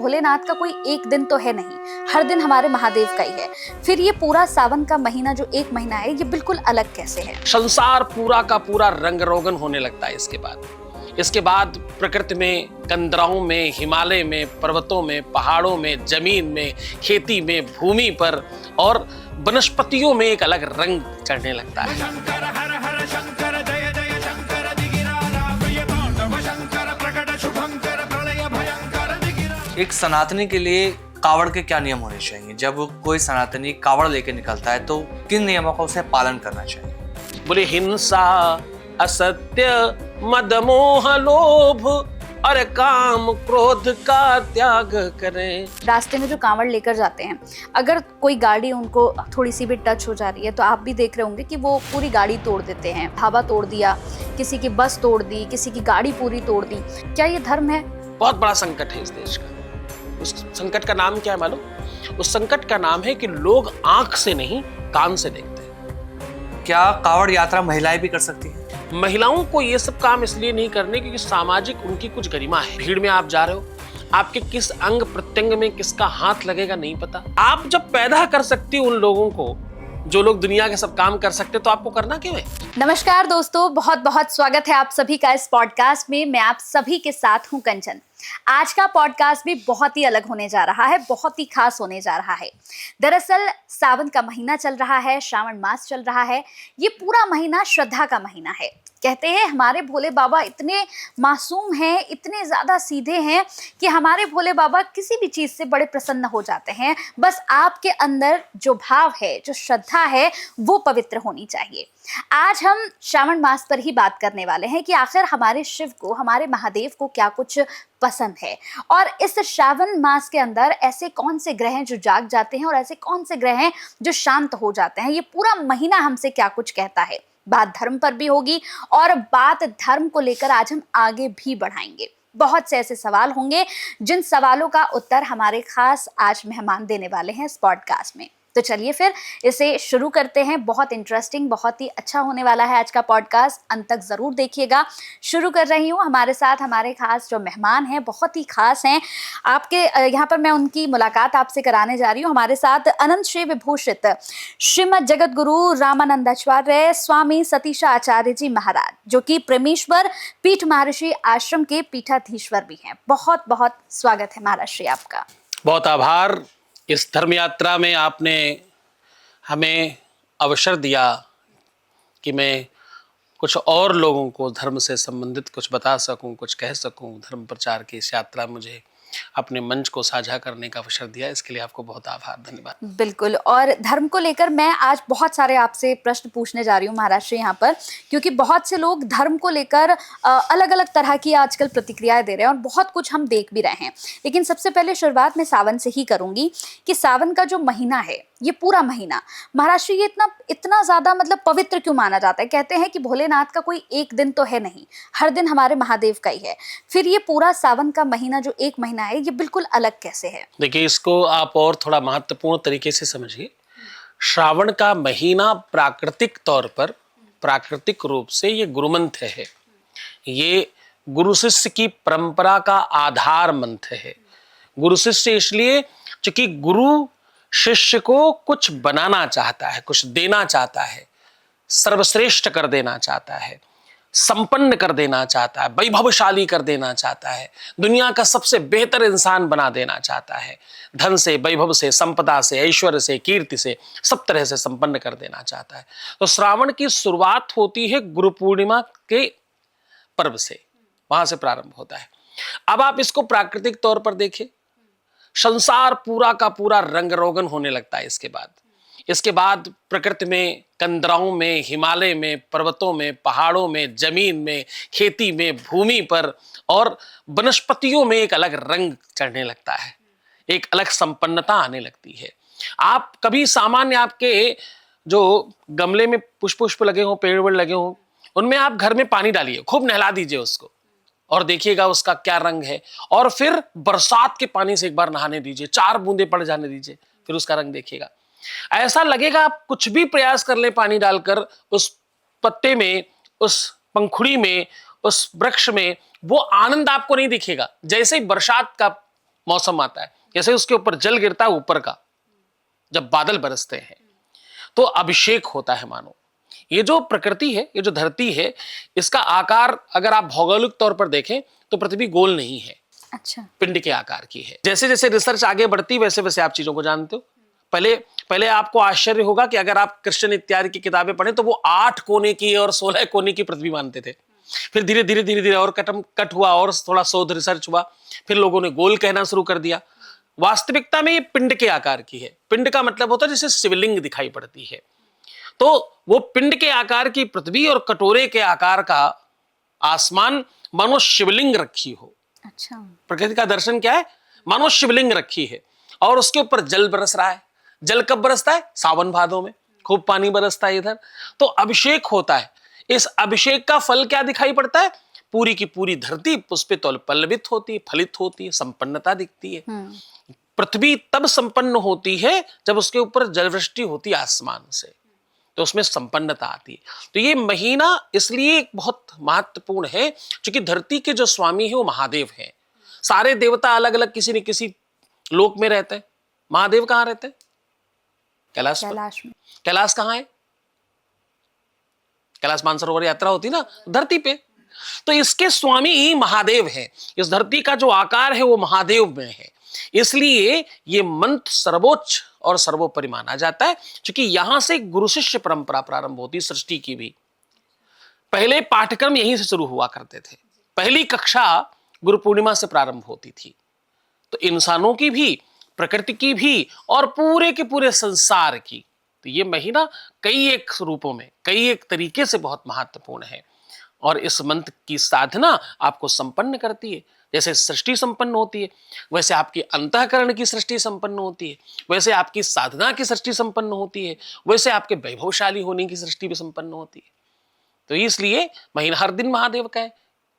भोलेनाथ का कोई एक दिन तो है नहीं, हर दिन हमारे महादेव का ही है। फिर ये पूरा सावन का महीना जो एक महीना है, ये बिल्कुल अलग कैसे है? संसार पूरा का पूरा रंग रोगन होने लगता है इसके बाद प्रकृति में, कंदराओं में, हिमालय में, पर्वतों में, पहाड़ों में, जमीन में, खेती में, भूमि पर और वनस्पतियों में एक अलग रंग चढ़ने लगता है। एक सनातनी के लिए कावड़ के क्या नियम होने चाहिए? जब कोई सनातनी कावड़ लेके निकलता है तो किन नियमों का उसे पालन करना चाहिए? बोले हिंसा, असत्य, मद मोह लोभ और काम क्रोध का त्याग करें। रास्ते में जो कांवड़ लेकर जाते हैं, अगर कोई गाड़ी उनको थोड़ी सी भी टच हो जा रही है तो आप भी देख रहे होंगे कि वो पूरी गाड़ी तोड़ देते हैं। ढाबा तोड़ दिया, किसी की बस तोड़ दी, किसी की गाड़ी पूरी तोड़ दी। क्या ये धर्म है? बहुत बड़ा संकट है इस देश का। उस संकट का नाम क्या है मालूम? उस संकट का नाम है कि लोग आंख से नहीं, कान से देखते हैं। क्या कावड़ यात्रा महिलाएं भी कर सकती हैं? महिलाओं को ये सब काम इसलिए नहीं करने क्योंकि सामाजिक उनकी कुछ गरिमा है। भीड़ में आप जा रहे हो, आपके किस अंग प्रत्यंग में किसका हाथ लगेगा नहीं पता। आप जब पैदा कर सकती हो उन लोगों को जो लोग दुनिया के सब काम कर सकते, तो आपको करना क्यों है? नमस्कार दोस्तों, बहुत बहुत स्वागत है आप सभी का इस पॉडकास्ट में। मैं आप सभी के साथ हूं कंचन। आज का पॉडकास्ट भी बहुत ही अलग होने जा रहा है, बहुत ही खास होने जा रहा है। दरअसल सावन का महीना चल रहा है, श्रावण मास चल रहा है। ये पूरा महीना श्रद्धा का महीना है। कहते हैं हमारे भोले बाबा इतने मासूम हैं, इतने ज़्यादा सीधे हैं कि हमारे भोले बाबा किसी भी चीज़ से बड़े प्रसन्न हो जाते हैं। बस आपके अंदर जो भाव है, जो श्रद्धा है, वो पवित्र होनी चाहिए। आज हम श्रावण मास पर ही बात करने वाले हैं कि आखिर हमारे शिव को, हमारे महादेव को क्या कुछ पसंद है और इस श्रावण मास के अंदर ऐसे कौन से ग्रह हैं जो जाग जाते हैं और ऐसे कौन से ग्रह हैं जो शांत हो जाते हैं। ये पूरा महीना हमसे क्या कुछ कहता है। बात धर्म पर भी होगी और बात धर्म को लेकर आज हम आगे भी बढ़ाएंगे। बहुत से ऐसे सवाल होंगे जिन सवालों का उत्तर हमारे खास आज मेहमान देने वाले हैं इस पॉडकास्ट में। तो चलिए फिर इसे शुरू करते हैं। बहुत इंटरेस्टिंग, बहुत ही अच्छा होने वाला है आज का पॉडकास्ट, अंत तक जरूर देखिएगा। शुरू कर रही हूँ। हमारे साथ हमारे खास जो मेहमान हैं, बहुत ही खास हैं। आपके यहाँ पर मैं उनकी मुलाकात आपसे कराने जा रही हूँ। हमारे साथ अनंत श्री विभूषित श्रीमद जगत गुरु रामानंदाचार्य स्वामी सतीशा आचार्य जी महाराज, जो कि प्रेमेश्वर पीठ महर्षि आश्रम के पीठाधीश्वर भी हैं। बहुत बहुत स्वागत है महाराज श्री आपका। बहुत आभार। इस धर्म यात्रा में आपने हमें अवसर दिया कि मैं कुछ और लोगों को धर्म से संबंधित कुछ बता सकूं, कुछ कह सकूं। धर्म प्रचार की इस यात्रा मुझे अपने मंच को साझा करने का अवसर दिया, इसके लिए आपको बहुत आभार, धन्यवाद। बिल्कुल। और धर्म को लेकर मैं आज बहुत सारे आपसे प्रश्न पूछने जा रही हूँ महाराज श्री यहाँ पर, क्योंकि बहुत से लोग धर्म को लेकर अलग अलग तरह की आजकल प्रतिक्रियाएं दे रहे हैं और बहुत कुछ हम देख भी रहे हैं। लेकिन सबसे पहले शुरुआत मैं सावन से ही करूंगी कि सावन का जो महीना है, ये पूरा महीना महाराज श्री ये इतना ज्यादा मतलब पवित्र क्यों माना जाता है? कहते हैं कि भोलेनाथ का कोई एक दिन तो है नहीं, हर दिन हमारे महादेव का ही है। फिर ये पूरा सावन का महीना जो एक महीना है, ये बिल्कुल अलग कैसे है? देखिए, इसको आप और थोड़ा महत्वपूर्ण तरीके से समझिए। श्रावण का महीना प्राकृतिक तौर पर, प्राकृतिक रूप से ये गुरु मंत्र है। ये गुरु शिष्य की परंपरा का आधार मंत्र है। गुरु शिष्य इसलिए क्योंकि गुरु शिष्य को कुछ बनाना चाहता है, कुछ देना चाहता है, सर्वश्रेष्ठ कर देना चाहता है, संपन्न कर देना चाहता है, वैभवशाली कर देना चाहता है, दुनिया का सबसे बेहतर इंसान बना देना चाहता है। धन से, वैभव से, संपदा से, ऐश्वर्य से, कीर्ति से, सब तरह से संपन्न कर देना चाहता है। तो श्रावण की शुरुआत होती है गुरु पूर्णिमा के पर्व से, वहां से प्रारंभ होता है। अब आप इसको प्राकृतिक तौर पर देखिए, संसार पूरा का पूरा रंग रोगन होने लगता है इसके बाद प्रकृति में, कंदराओं में, हिमालय में, पर्वतों में, पहाड़ों में, जमीन में, खेती में, भूमि पर और वनस्पतियों में एक अलग रंग चढ़ने लगता है, एक अलग संपन्नता आने लगती है। आप कभी सामान्य आपके जो गमले में पुष्प लगे हों, पेड़ वेड़ लगे हों, उनमें आप घर में पानी डालिए, खूब नहला दीजिए उसको और देखिएगा उसका क्या रंग है। और फिर बरसात के पानी से एक बार नहाने दीजिए, 4 बूंदे पड़ जाने दीजिए, फिर उसका रंग देखिएगा। ऐसा लगेगा आप कुछ भी प्रयास कर ले पानी डालकर उस पत्ते में, उस पंखुड़ी में, उस वृक्ष में, वो आनंद आपको नहीं दिखेगा। जैसे ही बरसात का मौसम आता है, जैसे उसके ऊपर जल गिरता है ऊपर का, जब बादल बरसते हैं तो अभिषेक होता है मानो। ये जो प्रकृति है, ये जो धरती है, इसका आकार अगर आप भौगोलिक तौर पर देखें तो पृथ्वी गोल नहीं है, अच्छा। पिंड के आकार की है। जैसे जैसे रिसर्च आगे बढ़ती वैसे वैसे आप चीजों को जानते हो। पहले पहले आपको आश्चर्य होगा कि अगर आप कृष्ण इत्यादि की किताबें पढ़ें तो वो 8 कोने की और 16 कोने की पृथ्वी मानते थे। फिर धीरे धीरे धीरे धीरे और कट हुआ और थोड़ा शोध रिसर्च हुआ, फिर लोगों ने गोल कहना शुरू कर दिया। वास्तविकता में ये पिंड के आकार की है। पिंड का मतलब होता है जैसे शिवलिंग दिखाई पड़ती है, तो वो पिंड के आकार की पृथ्वी और कटोरे के आकार का आसमान मानो शिवलिंग रखी हो। अच्छा। प्रकृति का दर्शन क्या है? मानो शिवलिंग रखी है और उसके ऊपर जल बरस रहा है। जल कब बरसता है? सावन भादों में खूब पानी बरसता है इधर, तो अभिषेक होता है। इस अभिषेक का फल क्या दिखाई पड़ता है? पूरी की पूरी धरती पुष्पित और पल्लवित होती है, फलित होती है, संपन्नता दिखती है। पृथ्वी तब संपन्न होती है जब उसके ऊपर जलवृष्टि होती है आसमान से, तो उसमें संपन्नता आती है। तो ये महीना इसलिए बहुत महत्वपूर्ण है क्योंकि धरती के जो स्वामी है वो महादेव हैं। सारे देवता अलग अलग किसी न किसी लोक में रहते हैं। महादेव कहाँ रहते हैं? कैलाश पर। कैलाश में। कैलाश कहाँ है? कैलाश मानसरोवर यात्रा होती ना, धरती पे। तो इसके स्वामी ही महादेव हैं। इस धरती का जो आकार है वो महादेव में है, इसलिए ये मंत्र सर्वोच्च और सर्वोपरि माना जाता है क्योंकि यहां से गुरु शिष्य परंपरा प्रारंभ होती, सृष्टि की भी। पहले पाठ्यक्रम यहीं से शुरू हुआ करते थे। पहली कक्षा गुरु पूर्णिमा से प्रारंभ होती थी। तो इंसानों की भी, प्रकृति की भी और पूरे के पूरे संसार की, तो ये महीना कई एक रूपों में, कई एक तरीके से बहुत महत्वपूर्ण है। और इस मंत्र की साधना आपको संपन्न करती है। जैसे सृष्टि संपन्न होती है, वैसे आपकी अंतःकरण की सृष्टि संपन्न होती है, वैसे आपकी साधना की सृष्टि संपन्न होती है, वैसे आपके वैभवशाली होने की सृष्टि भी संपन्न होती है। तो इसलिए महीना हर दिन महादेव का है,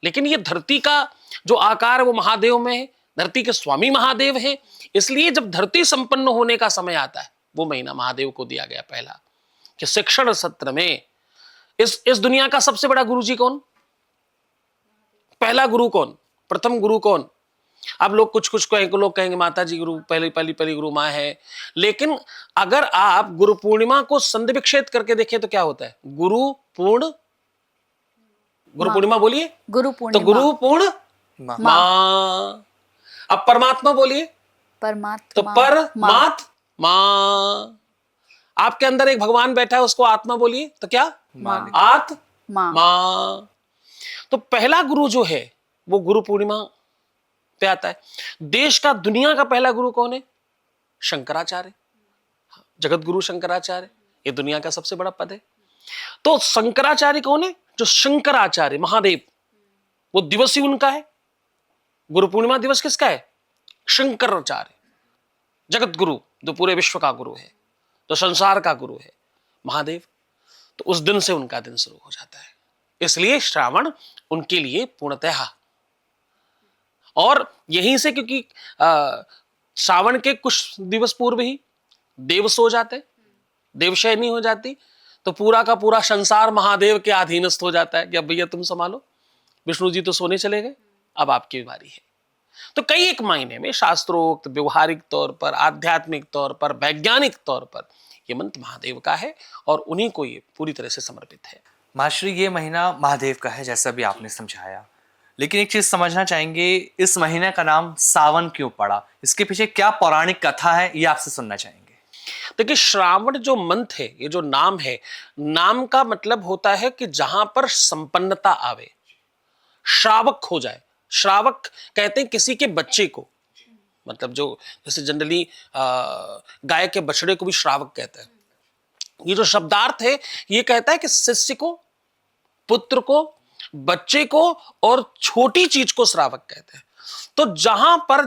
लेकिन ये धरती का जो आकार है वो महादेव में है। धरती के स्वामी महादेव हैं, इसलिए जब धरती संपन्न होने का समय आता है वो महीना महादेव को दिया गया पहला, कि शिक्षण सत्र में इस दुनिया का सबसे बड़ा गुरु जी कौन? पहला गुरु कौन? प्रथम गुरु कौन? अब लोग कुछ कहेंगे, लोग कहेंगे माता जी गुरु, पहली गुरु माँ है। लेकिन अगर आप गुरु पूर्णिमा को संधि विच्छेद करके देखें तो क्या होता है? गुरु पूर्णिमा बोलिए। गुरु तो पूर्णिमा। गुरु पूर्ण माँ। माँ। अब परमात्मा बोलिए। परमात्मा। तो परमात्मा। आपके अंदर एक भगवान बैठा है, उसको आत्मा बोलिए तो क्या? माँ। माँ। माँ। तो पहला गुरु जो है वो गुरु पूर्णिमा पे आता है। देश का, दुनिया का पहला गुरु कौन है? शंकराचार्य। जगत गुरु शंकराचार्य, ये दुनिया का सबसे बड़ा पद है। तो शंकराचार्य कौन है? जो शंकराचार्य महादेव, वो दिवस ही उनका है। गुरु पूर्णिमा दिवस किसका है? शंकराचार्य, जगत गुरु, जो पूरे विश्व का गुरु है, जो संसार का गुरु है, महादेव। तो उस दिन से उनका दिन शुरू हो जाता है, इसलिए श्रावण उनके लिए पूर्णतः। और यहीं से, क्योंकि श्रावण के कुछ दिवस पूर्व ही देव सो जाते, देवशयनी हो जाती, तो पूरा का पूरा संसार महादेव के अधीनस्थ हो जाता है कि अब भैया तुम संभालो, विष्णु जी तो सोने चले गए, अब आपकी बारी है। तो कई एक मायने में शास्त्रोक्त, व्यवहारिक तौर पर, आध्यात्मिक तौर पर, वैज्ञानिक तौर पर ये मंत्र महादेव का है और उन्हीं को ये पूरी तरह से समर्पित है। माश्री, ये महीना महादेव का है जैसा भी आपने समझाया, लेकिन एक चीज समझना चाहेंगे, इस महीने का नाम सावन क्यों पड़ा? इसके पीछे क्या पौराणिक कथा है, ये आपसे सुनना चाहेंगे। देखिए, श्रावण जो मंत्र है, ये जो नाम है, नाम का मतलब होता है कि जहां पर संपन्नता आवे, श्रावक हो जाए। श्रावक कहते हैं किसी के बच्चे को, मतलब जो जैसे जनरली गाय के बछड़े को भी श्रावक कहते हैं। ये जो शब्दार्थ है ये कहता है कि शिष्य को, पुत्र को, बच्चे को और छोटी चीज को श्रावक कहते हैं। तो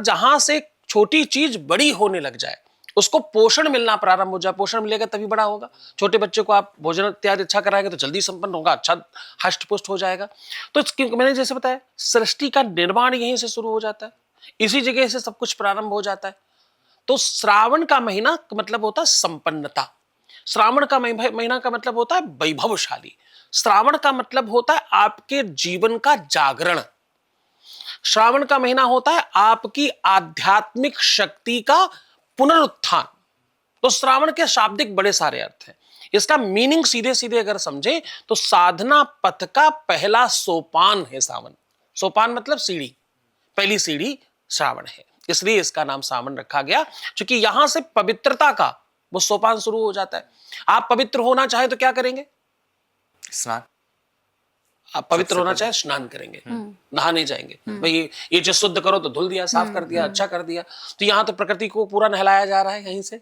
जहां से छोटी चीज बड़ी होने लग जाए, उसको पोषण मिलना प्रारंभ हो जाए, पोषण मिलेगा तभी बड़ा होगा। छोटे बच्चे को आप भोजन इत्यादि अच्छा कराएंगे तो जल्दी संपन्न होगा, अच्छा हष्ट पुष्ट हो जाएगा। तो मैंने जैसे बताया, सृष्टि का निर्माण यहीं से शुरू हो जाता है, इसी जगह से सब कुछ प्रारंभ हो जाता है। तो श्रावण का महीना मतलब होता है संपन्नता। श्रावण का महीना का मतलब होता है वैभवशाली। श्रावण का मतलब होता है आपके जीवन का जागरण। श्रावण का महीना होता है आपकी आध्यात्मिक शक्ति का पुनरुत्थान। तो श्रावण के शाब्दिक बड़े सारे अर्थ हैं। इसका मीनिंग सीधे सीधे अगर समझे तो साधना पथ का पहला सोपान है सावन। सोपान मतलब सीढ़ी, पहली सीढ़ी श्रावण है, इसलिए इसका नाम श्रावण रखा गया, क्योंकि यहां से पवित्रता का वो सोपान शुरू हो जाता है। आप पवित्र होना चाहे तो क्या करेंगे? स्नान। आप पवित्र होना चाहे स्नान करेंगे, नहाने जाएंगे। भाई ये चीज शुद्ध करो तो धुल दिया, साफ कर दिया, अच्छा कर दिया। तो यहां तो प्रकृति को पूरा नहलाया जा रहा है यहीं से।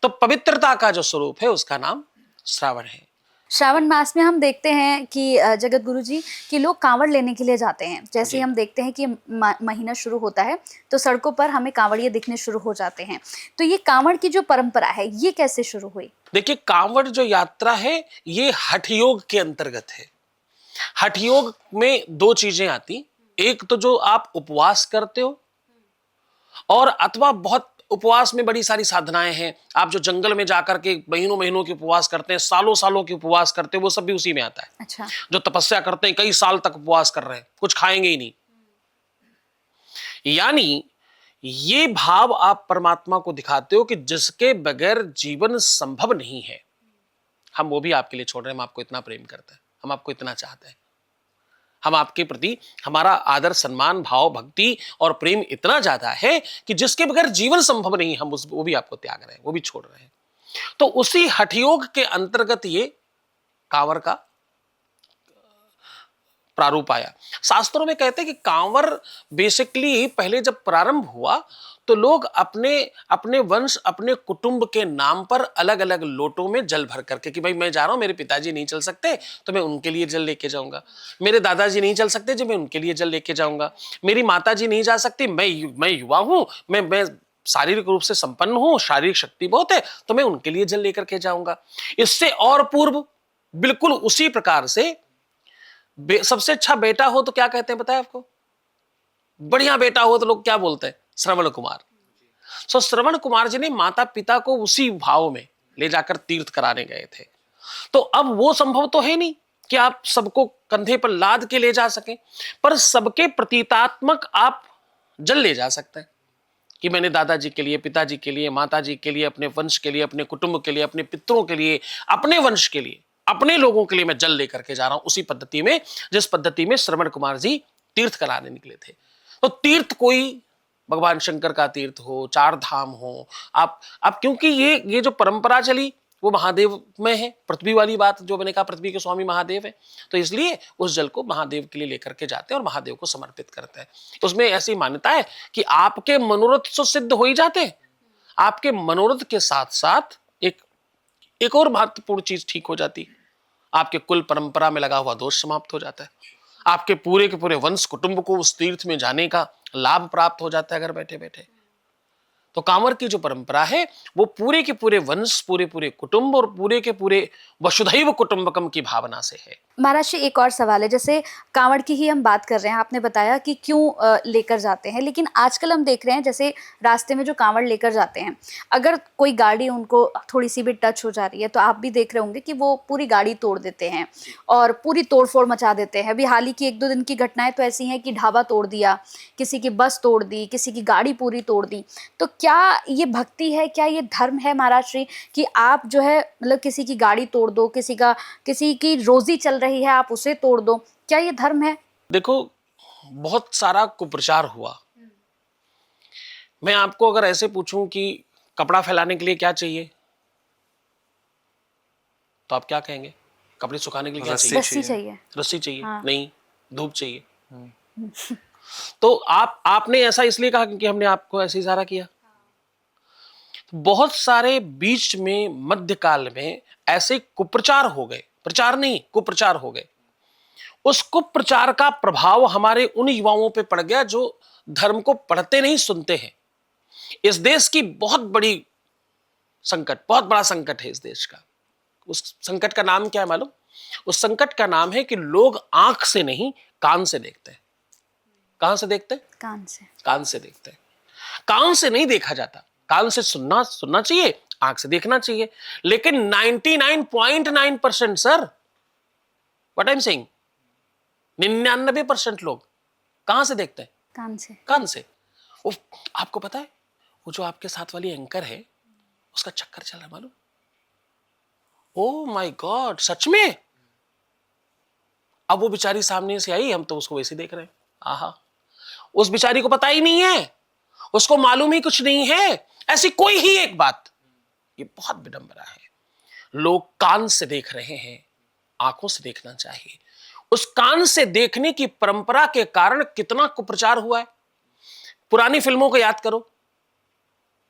तो पवित्रता का जो स्वरूप है उसका नाम श्रावण है। श्रावण मास में हम देखते हैं कि जगत गुरु जी कि लोग कांवड़ लेने के लिए जाते हैं। जैसे ही हम देखते हैं कि महीना शुरू होता है तो सड़कों पर हमें कांवड़िए दिखने शुरू हो जाते हैं। तो ये कांवड़ की जो परंपरा है ये कैसे शुरू हुई? देखिए, कांवड़ जो यात्रा है ये हठ योग के अंतर्गत है। हठ योग में दो चीजें आती, एक तो जो आप उपवास करते हो, और अथवा बहुत उपवास में बड़ी सारी साधनाएं हैं। आप जो जंगल में जाकर के महीनों महीनों के उपवास करते हैं, सालों सालों के उपवास करते हैं, वो सब भी उसी में आता है। अच्छा। जो तपस्या करते हैं, कई साल तक उपवास कर रहे हैं, कुछ खाएंगे ही नहीं। यानी ये भाव आप परमात्मा को दिखाते हो कि जिसके बगैर जीवन संभव नहीं है। हम वो भी आपके लिए छोड़ रहे हैं। हम आपको इतना प्रेम करते हैं, हम आपको इतना चाहते हैं, हम आपके प्रति हमारा आदर, सम्मान, भाव, भक्ति और प्रेम इतना ज्यादा है कि जिसके बगैर जीवन संभव नहीं, हम वो भी आपको त्याग रहे हैं, वो भी छोड़ रहे हैं। तो उसी हठ योग के अंतर्गत ये कांवर का प्रारूप आया। शास्त्रों में कहते हैं कि कांवर बेसिकली पहले जब प्रारंभ हुआ तो लोग अपने अपने वंश, अपने कुटुंब के नाम पर अलग अलग लोटों में जल भर करके, कि भाई मैं जा रहा हूं, मेरे पिताजी नहीं चल सकते तो मैं उनके लिए जल लेके जाऊंगा, मेरे दादाजी नहीं चल सकते जो मैं उनके लिए जल लेके जाऊंगा, मेरी माताजी नहीं जा सकती, मैं युवा हूं, मैं शारीरिक रूप से संपन्न हूं, शारीरिक शक्ति बहुत है, तो मैं उनके लिए जल लेकर के जाऊंगा। इससे और पूर्व बिल्कुल उसी प्रकार से सबसे अच्छा बेटा हो तो क्या कहते हैं पता है आपको? बढ़िया बेटा हो तो लोग क्या बोलते हैं? श्रवण कुमार। सो श्रवण कुमार जी ने माता पिता को उसी भाव में ले जाकर तीर्थ कराने गए थे। तो अब वो संभव तो है नहीं कि आप सबको कंधे पर लाद के ले जा सकें, पर सबके प्रतीकात्मक आप जल ले जा सकते हैं कि मैंने दादाजी के लिए, पिताजी के लिए, माताजी के लिए, अपने वंश के लिए, अपने कुटुंब के लिए, अपने पितरों के लिए, अपने वंश के लिए, अपने लोगों के लिए मैं जल लेकर के जा रहा हूं, उसी पद्धति में जिस पद्धति में श्रवण कुमार जी तीर्थ कराने निकले थे। तो तीर्थ कोई भगवान शंकर का तीर्थ हो, चार धाम हो, आप क्योंकि ये जो परंपरा चली वो महादेव में है। पृथ्वी वाली बात जो मैंने कहा, पृथ्वी के स्वामी महादेव है, तो इसलिए उस जल को महादेव के लिए लेकर के जाते हैं और महादेव को समर्पित करते हैं। उसमें ऐसी मान्यता है कि आपके मनोरथ तो सिद्ध हो ही जाते हैं, आपके मनोरथ के साथ साथ एक और महत्वपूर्ण चीज ठीक हो जाती, आपके कुल परंपरा में लगा हुआ दोष समाप्त हो जाता है, आपके पूरे के पूरे वंश कुटुंब को उस तीर्थ में जाने का लाभ प्राप्त हो जाता है घर बैठे बैठे। तो कांवर की जो परंपरा है वो पूरे के पूरे वंश, पूरे पूरे कुटुंब और पूरे के पूरे वसुधैव कुटुंबकम की भावना से है। महाराज जी, एक और सवाल है। जैसे कांवड़ की ही हम बात कर रहे हैं, आपने बताया कि क्यों लेकर जाते हैं, लेकिन आजकल हम देख रहे हैं जैसे रास्ते में जो कांवड़ लेकर जाते हैं, अगर कोई गाड़ी उनको थोड़ी सी भी टच हो जा रही है तो आप भी देख रहे होंगे कि वो पूरी गाड़ी तोड़ देते हैं और पूरी तोड़फोड़ मचा देते हैं। अभी हाल ही की 1-2 दिन की घटनाएं तो ऐसी हैं कि ढाबा तोड़ दिया, किसी की बस तोड़ दी, किसी की गाड़ी पूरी तोड़ दी। तो क्या ये भक्ति है, क्या ये धर्म है महाराज जी कि आप जो है मतलब किसी की गाड़ी तोड़ दो, किसी की रोजी चल रही है आप उसे तोड़ दो, क्या ये धर्म है? देखो, बहुत सारा कुप्रचार हुआ। मैं आपको अगर ऐसे पूछूं कि कपड़ा फैलाने के लिए क्या चाहिए, तो आप क्या कहेंगे? कपड़े सुखाने के लिए क्या चाहिए? रस्सी चाहिए। रस्सी चाहिए? हाँ। नहीं, धूप चाहिए। तो आपने ऐसा इसलिए कहा क्योंकि हमने आपको ऐसे इशारा किया। बहुत सारे बीच में मध्यकाल में ऐसे कुप्रचार हो गए, प्रचार नहीं कुप्रचार हो गए। उस कुप्रचार का प्रभाव हमारे उन युवाओं पे पड़ गया जो धर्म को पढ़ते नहीं, सुनते हैं। इस देश की बहुत बड़ी संकट, बहुत बड़ा संकट है इस देश का। उस संकट का नाम क्या है मालूम? उस संकट का नाम है कि लोग आंख से नहीं कान से देखते हैं। कहां से देखते हैं? कान से। कान से देखते हैं। कान से नहीं देखा जाता। कान से सुनना चाहिए, आंख से देखना चाहिए। लेकिन 99.9% sir, what I am saying, 99% लोग कहां से देखते हैं? कान से। कान से। वो आपको पता है वो जो आपके साथ वाली एंकर है उसका चक्कर चल रहा है मालूम? ओ माय गॉड, सच में? अब वो बेचारी सामने से आई, हम तो उसको वैसे देख रहे हैं। आहा, उस बेचारी को पता ही नहीं है, उसको मालूम ही कुछ नहीं है ऐसी कोई ही एक बात। ये बहुत विडंबना है। लोग कान से देख रहे हैं, आंखों से देखना चाहिए। उस कान से देखने की परंपरा के कारण कितना कुप्रचार हुआ है। पुरानी फिल्मों को याद करो,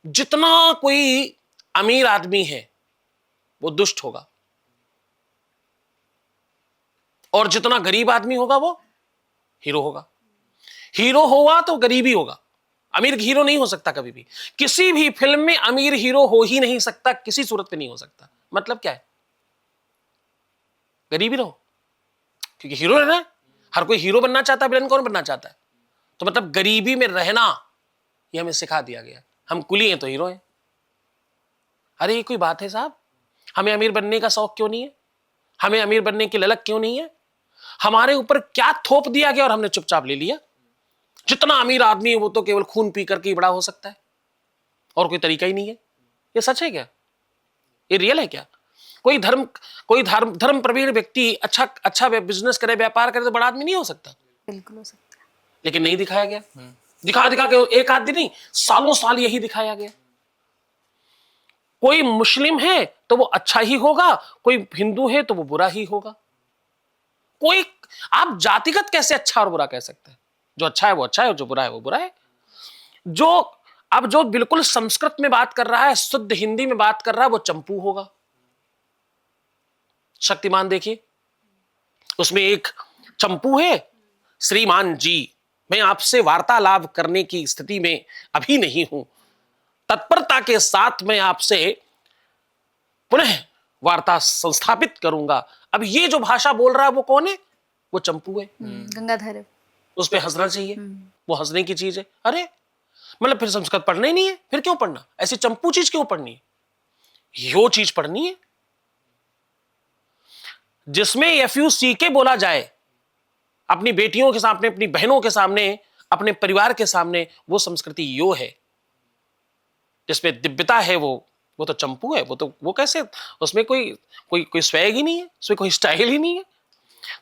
जितना कोई अमीर आदमी है वो दुष्ट होगा और जितना गरीब आदमी होगा वो हीरो होगा। हीरो होगा तो गरीबी होगा, अमीर हीरो नहीं हो सकता कभी भी। किसी भी फिल्म में अमीर हीरो हो ही नहीं सकता, किसी सूरत पे नहीं हो सकता। मतलब क्या है? गरीबी रहो, क्योंकि हीरो रहना है। हर कोई हीरो बनना चाहता है, विलन कौन बनना चाहता है? तो मतलब गरीबी में रहना ये हमें सिखा दिया गया। हम कुली हैं तो हीरो हैं। अरे ये कोई बात है साहब? हमें अमीर बनने का शौक क्यों नहीं है? हमें अमीर बनने की ललक क्यों नहीं है? हमारे ऊपर क्या थोप दिया गया और हमने चुपचाप ले लिया? जितना अमीर आदमी है वो तो केवल खून पी करके ही बड़ा हो सकता है और कोई तरीका ही नहीं है। ये सच है क्या? ये रियल है क्या? कोई धर्म प्रवीण व्यक्ति अच्छा बिजनेस करे, व्यापार करे तो बड़ा आदमी नहीं हो सकता? बिल्कुल हो सकता है। लेकिन नहीं दिखाया गया। दिखा के एक आदमी नहीं, सालों साल यही दिखाया गया। कोई मुस्लिम है तो वो अच्छा ही होगा, कोई हिंदू है तो वो बुरा ही होगा। कोई, आप जातिगत कैसे अच्छा और बुरा कह सकते हैं? जो अच्छा है वो अच्छा है और जो बुरा है वो बुरा है। जो बिल्कुल संस्कृत में बात कर रहा है, शुद्ध हिंदी में बात कर रहा है, वो चंपू होगा। शक्तिमान देखिए, उसमें एक चंपू है, श्रीमान जी मैं आपसे वार्तालाप करने की स्थिति में अभी नहीं हूं, तत्परता के साथ मैं आपसे पुनः वार्ता संस्थापित करूंगा। अब ये जो भाषा बोल रहा है वो कौन है? वो चंपू है। गंगाधर है। उस पे हंसना चाहिए, वो हंसने की चीज है। अरे मतलब फिर संस्कृत पढ़ना ही नहीं है, फिर क्यों पढ़ना? ऐसी चंपू चीज क्यों पढ़नी है? यो चीज पढ़नी है जिसमें FUCK बोला जाए अपनी बेटियों के सामने, अपनी बहनों के सामने, अपने परिवार के सामने। वो संस्कृति यो है जिसमें दिव्यता है। वो तो चंपू है। वो कैसे? उसमें कोई स्वैग ही नहीं है, उसमें कोई स्टाइल ही नहीं है।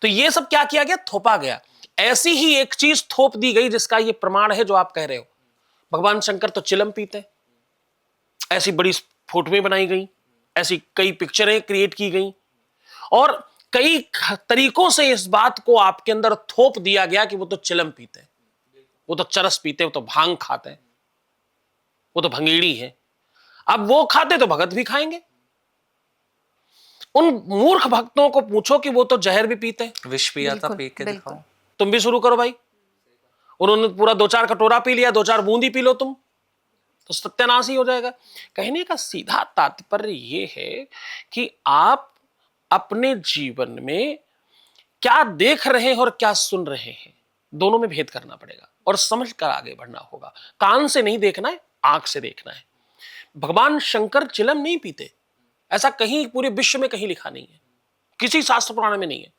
तो ये सब क्या किया गया? थोपा गया। ऐसी ही एक चीज थोप दी गई जिसका ये प्रमाण है जो आप कह रहे हो। भगवान शंकर तो चिलम पीते, ऐसी बड़ी फोटोएं बनाई गई, ऐसी कई पिक्चरें क्रिएट की गई और कई तरीकों से इस बात को आपके अंदर थोप दिया गया कि वो तो चिलम पीते, वो तो चरस पीते, वो तो भांग खाते, वो तो भंगेड़ी है। अब वो खाते तो भगत भी खाएंगे। उन मूर्ख भक्तों को पूछो कि वो तो जहर भी पीते। विष पिया था, पी के दिखाओ। तुम भी शुरू करो भाई। उन्होंने पूरा 2-4 कटोरा पी लिया, 2-4 बूंद ही पी लो तुम, तो सत्यानाश ही हो जाएगा। कहने का सीधा तात्पर्य यह है कि आप अपने जीवन में क्या देख रहे हैं और क्या सुन रहे हैं, दोनों में भेद करना पड़ेगा और समझ कर आगे बढ़ना होगा। कान से नहीं देखना है, आंख से देखना है। भगवान शंकर चिलम नहीं पीते, ऐसा कहीं पूरे विश्व में कहीं लिखा नहीं है, किसी शास्त्र पुराण में नहीं है।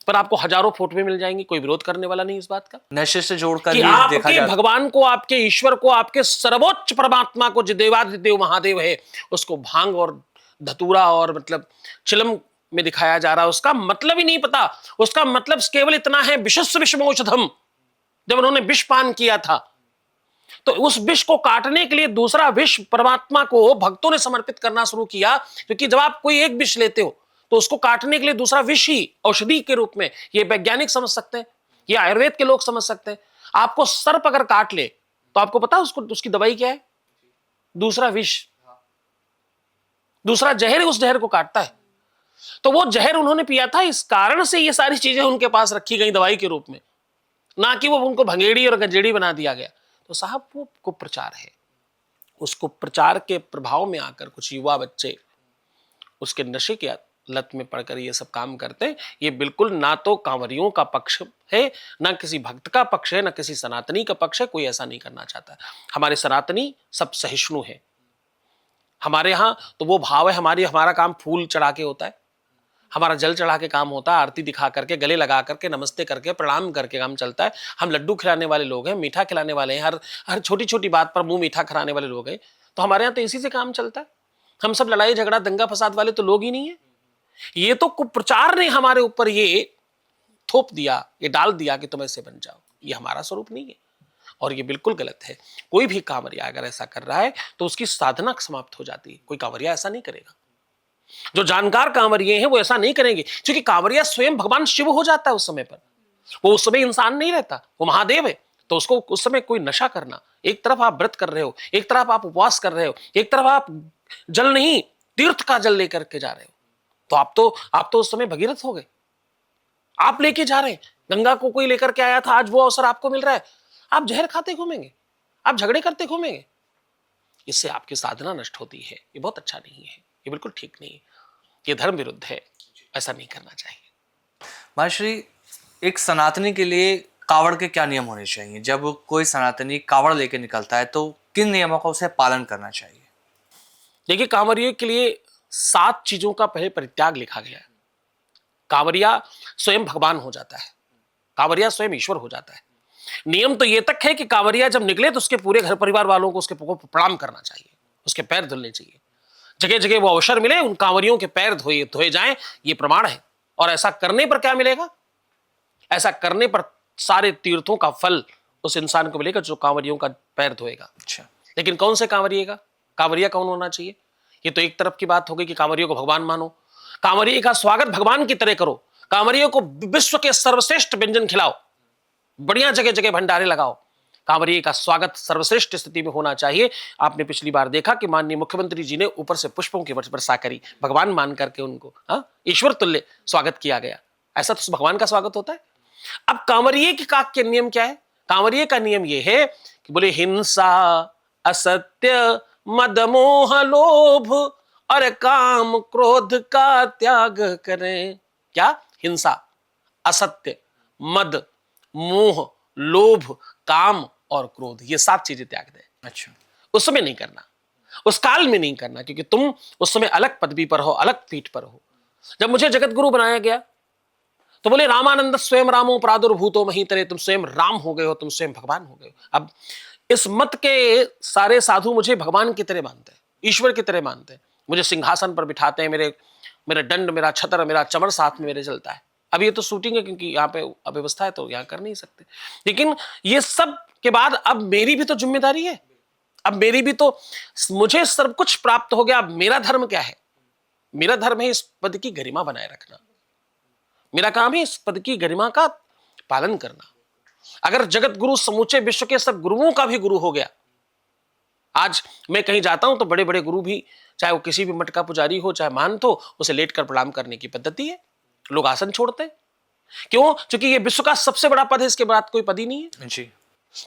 पर आपको हजारों फोटोएं मिल जाएंगी, कोई विरोध करने वाला नहीं इस बात का नशे से जोड़कर कि आपके भगवान को, आपके ईश्वर को, आपके सर्वोच्च परमात्मा को, जो देवाधिदेव महादेव है, उसको भांग और धतूरा और मतलब चिलम में दिखाया जा रहा है। उसका मतलब ही नहीं पता। उसका मतलब केवल इतना है, विशस्व विषमौषधम। जब उन्होंने विष पान किया था तो उस विष को काटने के लिए दूसरा विष परमात्मा को भक्तों ने समर्पित करना शुरू किया, क्योंकि जब आप कोई एक विष लेते हो तो उसको काटने के लिए दूसरा विष ही औषधि के रूप में, ये वैज्ञानिक समझ सकते हैं, ये आयुर्वेद के लोग समझ सकते हैं। आपको सर्प अगर काट ले तो आपको पता उसको उसकी दवाई क्या है? दूसरा विष, दूसरा जहर उस जहर को काटता है। तो वो जहर उन्होंने पिया था, इस कारण से ये सारी चीजें उनके पास रखी गई दवाई के रूप में, ना कि वो उनको भंगेड़ी और गंजेड़ी बना दिया गया। तो साहब वो कुप्रचार है। उसको प्रचार के प्रभाव में आकर कुछ युवा बच्चे उसके नशे के लत में पड़कर ये सब काम करते हैं। ये बिल्कुल ना तो कांवरियों का पक्ष है, ना किसी भक्त का पक्ष है, ना किसी सनातनी का पक्ष है। कोई ऐसा नहीं करना चाहता। हमारे सनातनी सब सहिष्णु है। हमारे यहाँ तो वो भाव है, हमारा काम फूल चढ़ा के होता है। हमारा जल चढ़ा के काम होता है, आरती दिखा करके, गले लगा करके, नमस्ते करके, प्रणाम करके काम चलता है। हम लड्डू खिलाने वाले लोग हैं, मीठा खिलाने वाले हैं, हर हर छोटी छोटी बात पर मुंह मीठा कराने वाले लोग हैं। तो हमारे यहाँ तो इसी से काम चलता है। हम सब लड़ाई झगड़ा दंगा फसाद वाले तो लोग ही नहीं है। ये तो कुप्रचार ने हमारे ऊपर ये थोप दिया, ये डाल दिया कि तुम ऐसे बन जाओ। ये हमारा स्वरूप नहीं है और ये बिल्कुल गलत है। कोई भी कांवरिया अगर ऐसा कर रहा है तो उसकी साधना समाप्त हो जाती है। कोई कांवरिया ऐसा नहीं करेगा। जो जानकार कांवरिये हैं वो ऐसा नहीं करेंगे, क्योंकि कांवरिया स्वयं भगवान शिव हो जाता है उस समय पर। वो उस समय इंसान नहीं रहता, वो महादेव है। तो उसको उस समय कोई नशा करना, एक तरफ आप व्रत कर रहे हो, एक तरफ आप उपवास कर रहे हो, एक तरफ आप जल नहीं तीर्थ का जल लेकर के जा रहे हो, तो आप तो उस समय भगीरथ हो गए। आप लेके जा रहे हैं, गंगा को कोई लेकर के आया था, आज वो अवसर आपको मिल रहा है, आप जहर खाते घूमेंगे, आप झगड़े करते घूमेंगे। इससे आपकी साधना नष्ट होती है। ये बहुत अच्छा नहीं है, ये बिल्कुल ठीक नहीं है, ये धर्म विरुद्ध है, ऐसा नहीं करना चाहिए। महर्षि, एक सनातनी के लिए कावड़ के क्या नियम होने चाहिए? जब कोई सनातनी कावड़ लेके निकलता है तो किन नियमों का उसे पालन करना चाहिए? देखिए, कांवरियों के लिए 7 चीजों का पहले परित्याग लिखा गया है। कांवरिया स्वयं भगवान हो जाता है, कांवरिया स्वयं ईश्वर हो जाता है। नियम तो ये तक है कि कांवरिया जब निकले तो उसके पूरे घर परिवार वालों को उसके प्रणाम करना चाहिए, उसके पैर धुलने चाहिए। जगह जगह वो अवसर मिले, उन कांवरियों के पैर धोए जाएं, ये प्रमाण है। और ऐसा करने पर क्या मिलेगा? ऐसा करने पर सारे तीर्थों का फल उस इंसान को मिलेगा जो कांवरियों का पैर धोएगा। अच्छा, लेकिन कौन से कांवरिये का? कांवरिया कौन होना चाहिए? ये तो एक तरफ की बात हो गई कि कांवरियों को भगवान मानो, कांवरिये का स्वागत भगवान की तरह करो, कांवरियों को विश्व के सर्वश्रेष्ठ व्यंजन खिलाओ, बढ़िया जगह जगह भंडारे लगाओ। कांवरिये का स्वागत सर्वश्रेष्ठ स्थिति में होना चाहिए। आपने पिछली बार देखा कि माननीय मुख्यमंत्री जी ने ऊपर से पुष्पों की वर्षा करी, भगवान मान करके उनको ईश्वर तुल्य स्वागत किया गया। ऐसा तो भगवान का स्वागत होता है। अब कांवरिये के नियम क्या है? कांवरिये का नियम यह है कि बोले हिंसा, असत्य, मद मोह लोभ और काम क्रोध का त्याग करें। क्या? हिंसा, असत्य, मद, मोह, लोभ, काम और क्रोध, ये 7 चीजें त्याग दें। अच्छा, उस समय नहीं करना, उस काल में नहीं करना, क्योंकि तुम उस समय अलग पदवी पर हो, अलग पीठ पर हो। जब मुझे जगत गुरु बनाया गया तो बोले रामानंद स्वयं रामो प्रादुर्भूतो महीतरे, तुम स्वयं राम हो गए हो, तुम स्वयं भगवान हो गए हो। अब इस मत के सारे साधु मुझे भगवान की तरह मानते हैं, ईश्वर की तरह मानते हैं। मुझे सिंहासन पर बिठाते हैं, मेरा दंड, मेरा छत्र, मेरा चमर साथ में मेरे चलता है। अब ये तो शूटिंग है, क्योंकि यहाँ पे अव्यवस्था है तो यहाँ कर नहीं सकते। लेकिन ये सब के बाद अब मेरी भी तो जिम्मेदारी है, अब मेरी भी तो, मुझे सब कुछ प्राप्त हो गया। अब मेरा धर्म क्या है? मेरा धर्म है इस पद की गरिमा बनाए रखना। मेरा काम है इस पद की गरिमा का पालन करना। अगर जगत गुरु समूचे विश्व के सब गुरुओं का भी गुरु हो गया, आज मैं कहीं जाता हूं तो बड़े बड़े गुरु भी, चाहे वो किसी भी मठ का पुजारी हो, चाहे महंत हो, उसे लेटकर प्रणाम करने की पद्धति है। लोग आसन छोड़ते हैं, क्यों? क्योंकि ये विश्व का सबसे बड़ा पद है, इसके बाद कोई पद ही नहीं है जी।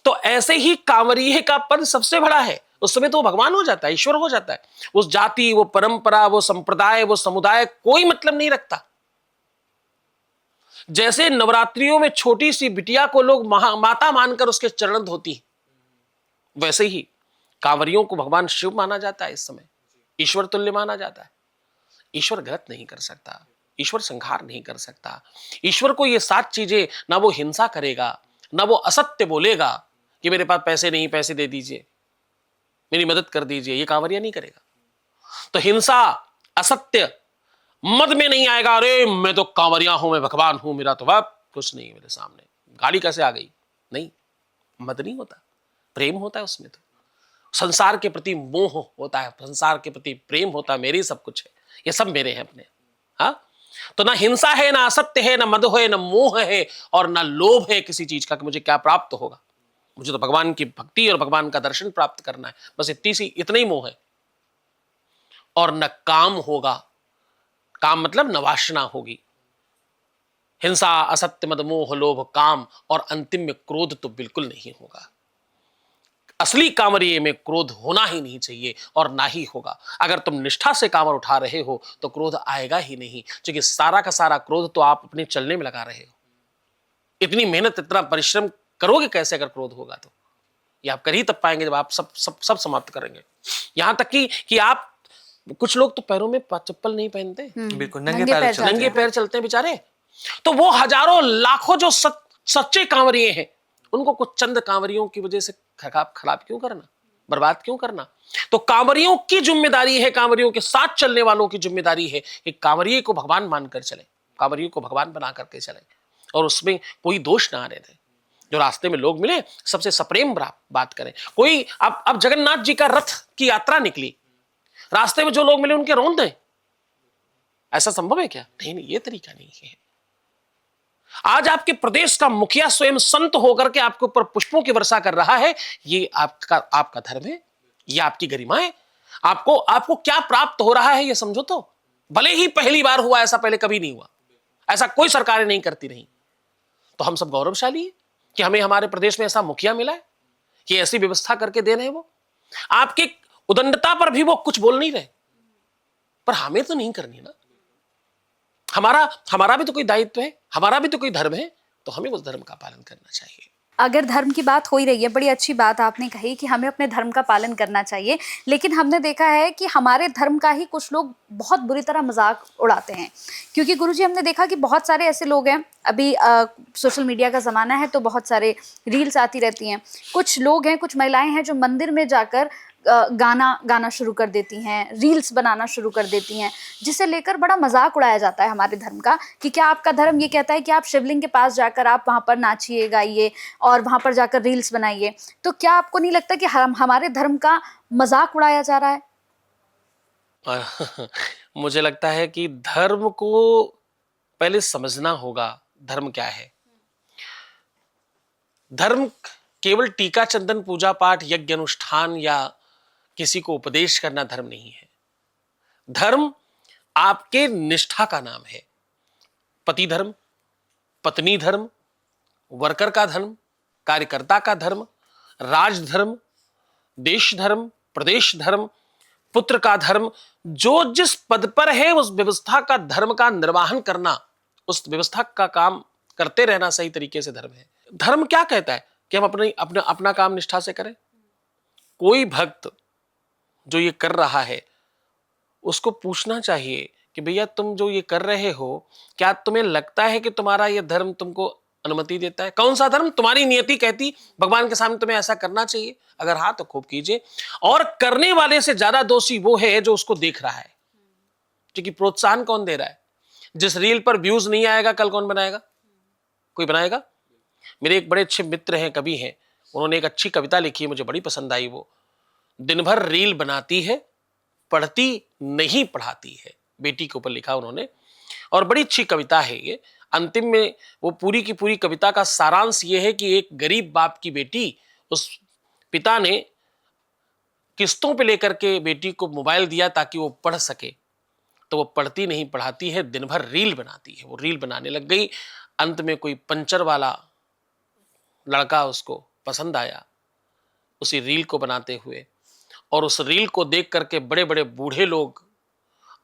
तो ऐसे ही कांवरिये का पद सबसे बड़ा है। उस समय तो वो भगवान हो जाता है, ईश्वर हो जाता है। उस जाति, वो परंपरा, वो संप्रदाय, वो समुदाय कोई मतलब नहीं रखता। जैसे नवरात्रियों में छोटी सी बिटिया को लोग माता मानकर उसके चरण धोती, वैसे ही कांवरियों को भगवान शिव माना जाता है। इस समय ईश्वर तुल्य माना जाता है। ईश्वर गलत नहीं कर सकता, ईश्वर संहार नहीं कर सकता। ईश्वर को ये 7 चीजें, ना वो हिंसा करेगा, ना वो असत्य बोलेगा कि मेरे पास पैसे नहीं, पैसे दे दीजिए, मेरी मदद कर दीजिए, ये कांवरिया नहीं करेगा। तो हिंसा, असत्य, मद में नहीं आएगा। अरे मैं तो कांवरिया हूं, मैं भगवान हूं, मेरा तो वह कुछ नहीं है मेरे सामने, गाड़ी कैसे आ गई? नहीं, मद नहीं होता, प्रेम होता है उसमें। तो संसार के प्रति मोह होता है, संसार के प्रति प्रेम होता है, मेरी सब कुछ है, ये सब मेरे हैं अपने। हाँ, तो ना हिंसा है, ना असत्य है, ना मद है, ना मोह है, और ना लोभ है किसी चीज का कि मुझे क्या प्राप्त होगा। मुझे तो भगवान की भक्ति और भगवान का दर्शन प्राप्त करना है, बस इतना ही मोह है। और न काम होगा, काम मतलब न वासना होगी। हिंसा, असत्य, मद, मोह, लोभ, काम, और अंतिम में क्रोध तो बिल्कुल नहीं होगा। असली कांवरिये में क्रोध होना ही नहीं चाहिए और ना ही होगा। अगर तुम निष्ठा से कांवर उठा रहे हो तो क्रोध आएगा ही नहीं, क्योंकि सारा का सारा क्रोध तो आप अपने चलने में लगा रहे हो। इतनी मेहनत, इतना परिश्रम करोगे कैसे अगर क्रोध होगा? तो ये आप कर ही तब पाएंगे जब आप सब समाप्त करेंगे। यहां तक कि आप कुछ लोग तो पैरों में चप्पल नहीं पहनते, बिल्कुल नंगे नंगे पैर पैर चलते नंगे हैं। पैर चलते हैं बेचारे। तो वो हजारों लाखों जो सच्चे कांवरिए हैं, उनको कुछ चंद कांवरियों की वजह से खराब क्यों करना, बर्बाद क्यों करना। तो कांवरियों की जिम्मेदारी है, कांवरियों के साथ चलने वालों की जिम्मेदारी है कि कांवरिये को भगवान मानकर चले, कांवरियों को भगवान बना करके चले, और उसमें कोई दोष ना आने दें। जो रास्ते में लोग मिले सबसे सप्रेम बात करें। कोई अब जगन्नाथ जी का रथ की यात्रा निकली, रास्ते में जो लोग मिले उनके रौंद दें, ऐसा संभव है क्या? नहीं, ये तरीका नहीं है। आज आपके प्रदेश का मुखिया स्वयं संत होकर के आपके ऊपर पुष्पों की वर्षा कर रहा है, ये आपका धर्म है, ये आपकी गरिमा है। आपको क्या प्राप्त हो रहा है ये समझो। तो भले ही पहली बार हुआ, ऐसा पहले कभी नहीं हुआ, ऐसा कोई सरकारें नहीं करती रही। तो हम सब गौरवशाली है कि हमें हमारे प्रदेश में ऐसा मुखिया मिला है, कि ऐसी व्यवस्था करके दे रहे हैं। वो आपकी उदंडता पर भी वो कुछ बोल नहीं रहे, पर हमें तो नहीं करनी ना। हमारा भी तो कोई दायित्व है, हमारा भी तो कोई धर्म है, तो हमें उस धर्म का पालन करना चाहिए। अगर धर्म की बात हो ही रही है, बड़ी अच्छी बात आपने कही कि हमें अपने धर्म का पालन करना चाहिए, लेकिन हमने देखा है कि हमारे धर्म का ही कुछ लोग बहुत बुरी तरह मजाक उड़ाते हैं। क्योंकि गुरुजी हमने देखा कि बहुत सारे ऐसे लोग हैं, अभी सोशल मीडिया का ज़माना है तो बहुत सारे रील्स आती रहती हैं। कुछ लोग हैं, कुछ महिलाएं हैं जो मंदिर में जाकर गाना शुरू कर देती हैं, रील्स बनाना शुरू कर देती हैं, जिसे लेकर बड़ा मजाक उड़ाया जाता है हमारे धर्म का कि क्या आपका धर्म ये कहता है कि आप शिवलिंग के पास जाकर आप वहाँ पर नाचिए, गाइए और वहाँ पर जाकर रील्स बनाइए। तो क्या आपको नहीं लगता कि हमारे धर्म का मजाक उड़ाया जा रहा है? मुझे लगता है कि धर्म को पहले समझना होगा, धर्म क्या है। धर्म केवल टीका चंदन पूजा पाठ यज्ञ अनुष्ठान या किसी को उपदेश करना धर्म नहीं है। धर्म आपके निष्ठा का नाम है। पति धर्म, पत्नी धर्म, वर्कर का धर्म, कार्यकर्ता का धर्म, राज धर्म, देश धर्म, प्रदेश धर्म, पुत्र का धर्म। जो जिस पद पर है उस व्यवस्था का धर्म का निर्वहन करना, उस व्यवस्था का काम करते रहना सही तरीके से धर्म है। धर्म क्या कहता है कि हम अपना काम निष्ठा से करें। कोई भक्त जो ये कर रहा है उसको पूछना चाहिए कि भैया तुम जो ये कर रहे हो, क्या तुम्हें लगता है कि तुम्हारा ये धर्म तुमको अनुमति देता है? कौन सा धर्म? तुम्हारी नियति कहती भगवान के सामने तुम्हें ऐसा करना चाहिए? अगर हाँ तो खूब कीजिए। और करने वाले से ज्यादा दोषी वो है जो उसको देख रहा है, क्योंकि प्रोत्साहन कौन दे रहा है? जिस रील पर व्यूज नहीं आएगा कल कौन बनाएगा? कोई बनाएगा। मेरे एक बड़े अच्छे मित्र हैं, कवि हैं, उन्होंने एक अच्छी कविता लिखी है, मुझे बड़ी पसंद आई। वो दिन भर रील बनाती है, पढ़ती नहीं पढ़ाती है, बेटी के ऊपर लिखा उन्होंने, और बड़ी अच्छी कविता है ये। अंतिम में वो पूरी की पूरी कविता का सारांश ये है कि एक गरीब बाप की बेटी, उस पिता ने किस्तों पे लेकर के बेटी को मोबाइल दिया ताकि वो पढ़ सके, तो वो पढ़ती नहीं पढ़ाती है, दिन भर रील बनाती है। वो रील बनाने लग गई, अंत में कोई पंचर वाला लड़का उसको पसंद आया उसी रील को बनाते हुए, और उस रील को देख करके बड़े बड़े बूढ़े लोग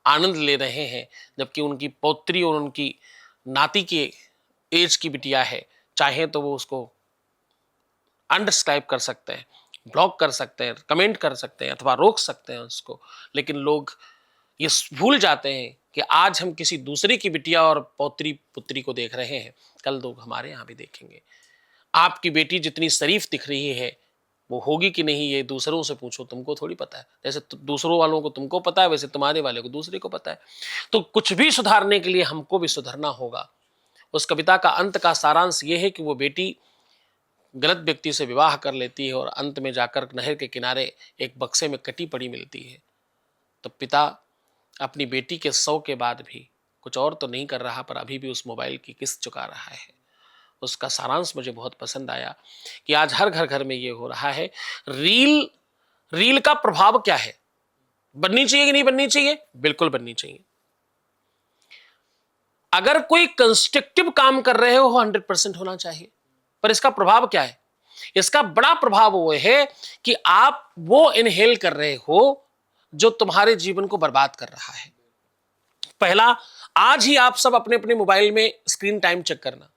आनंद ले रहे हैं, जबकि उनकी पौत्री और उनकी नाती के एज की बिटिया है। चाहे तो वो उसको अनसब्सक्राइब कर सकते हैं, ब्लॉक कर सकते हैं, कमेंट कर सकते हैं, अथवा रोक सकते हैं उसको, लेकिन लोग ये भूल जाते हैं कि आज हम किसी दूसरे की बिटिया और पौत्री पुत्री को देख रहे हैं, कल लोग हमारे यहाँ भी देखेंगे। आपकी बेटी जितनी शरीफ दिख रही है वो होगी कि नहीं ये दूसरों से पूछो, तुमको थोड़ी पता है। जैसे दूसरों वालों को तुमको पता है, वैसे तुम्हारे वाले को दूसरे को पता है। तो कुछ भी सुधारने के लिए हमको भी सुधरना होगा। उस कविता का अंत का सारांश ये है कि वो बेटी गलत व्यक्ति से विवाह कर लेती है और अंत में जाकर नहर के किनारे एक बक्से में कटी पड़ी मिलती है। तो पिता अपनी बेटी के 100 के बाद भी कुछ और तो नहीं कर रहा, पर अभी भी उस मोबाइल की किस्त चुका रहा है। उसका सारांश मुझे बहुत पसंद आया कि आज हर घर में ये हो रहा है। रील का प्रभाव क्या है? बननी चाहिए कि नहीं बननी चाहिए? बिल्कुल बननी चाहिए। अगर कोई कंस्ट्रक्टिव काम कर रहे हो 100% होना चाहिए, पर इसका प्रभाव क्या है? इसका बड़ा प्रभाव वो है कि आप वो इनहेल कर रहे हो जो तुम्हारे जीवन को बर्बाद कर रहा है। पहला, आज ही आप सब अपने अपने मोबाइल में स्क्रीन टाइम चेक करना।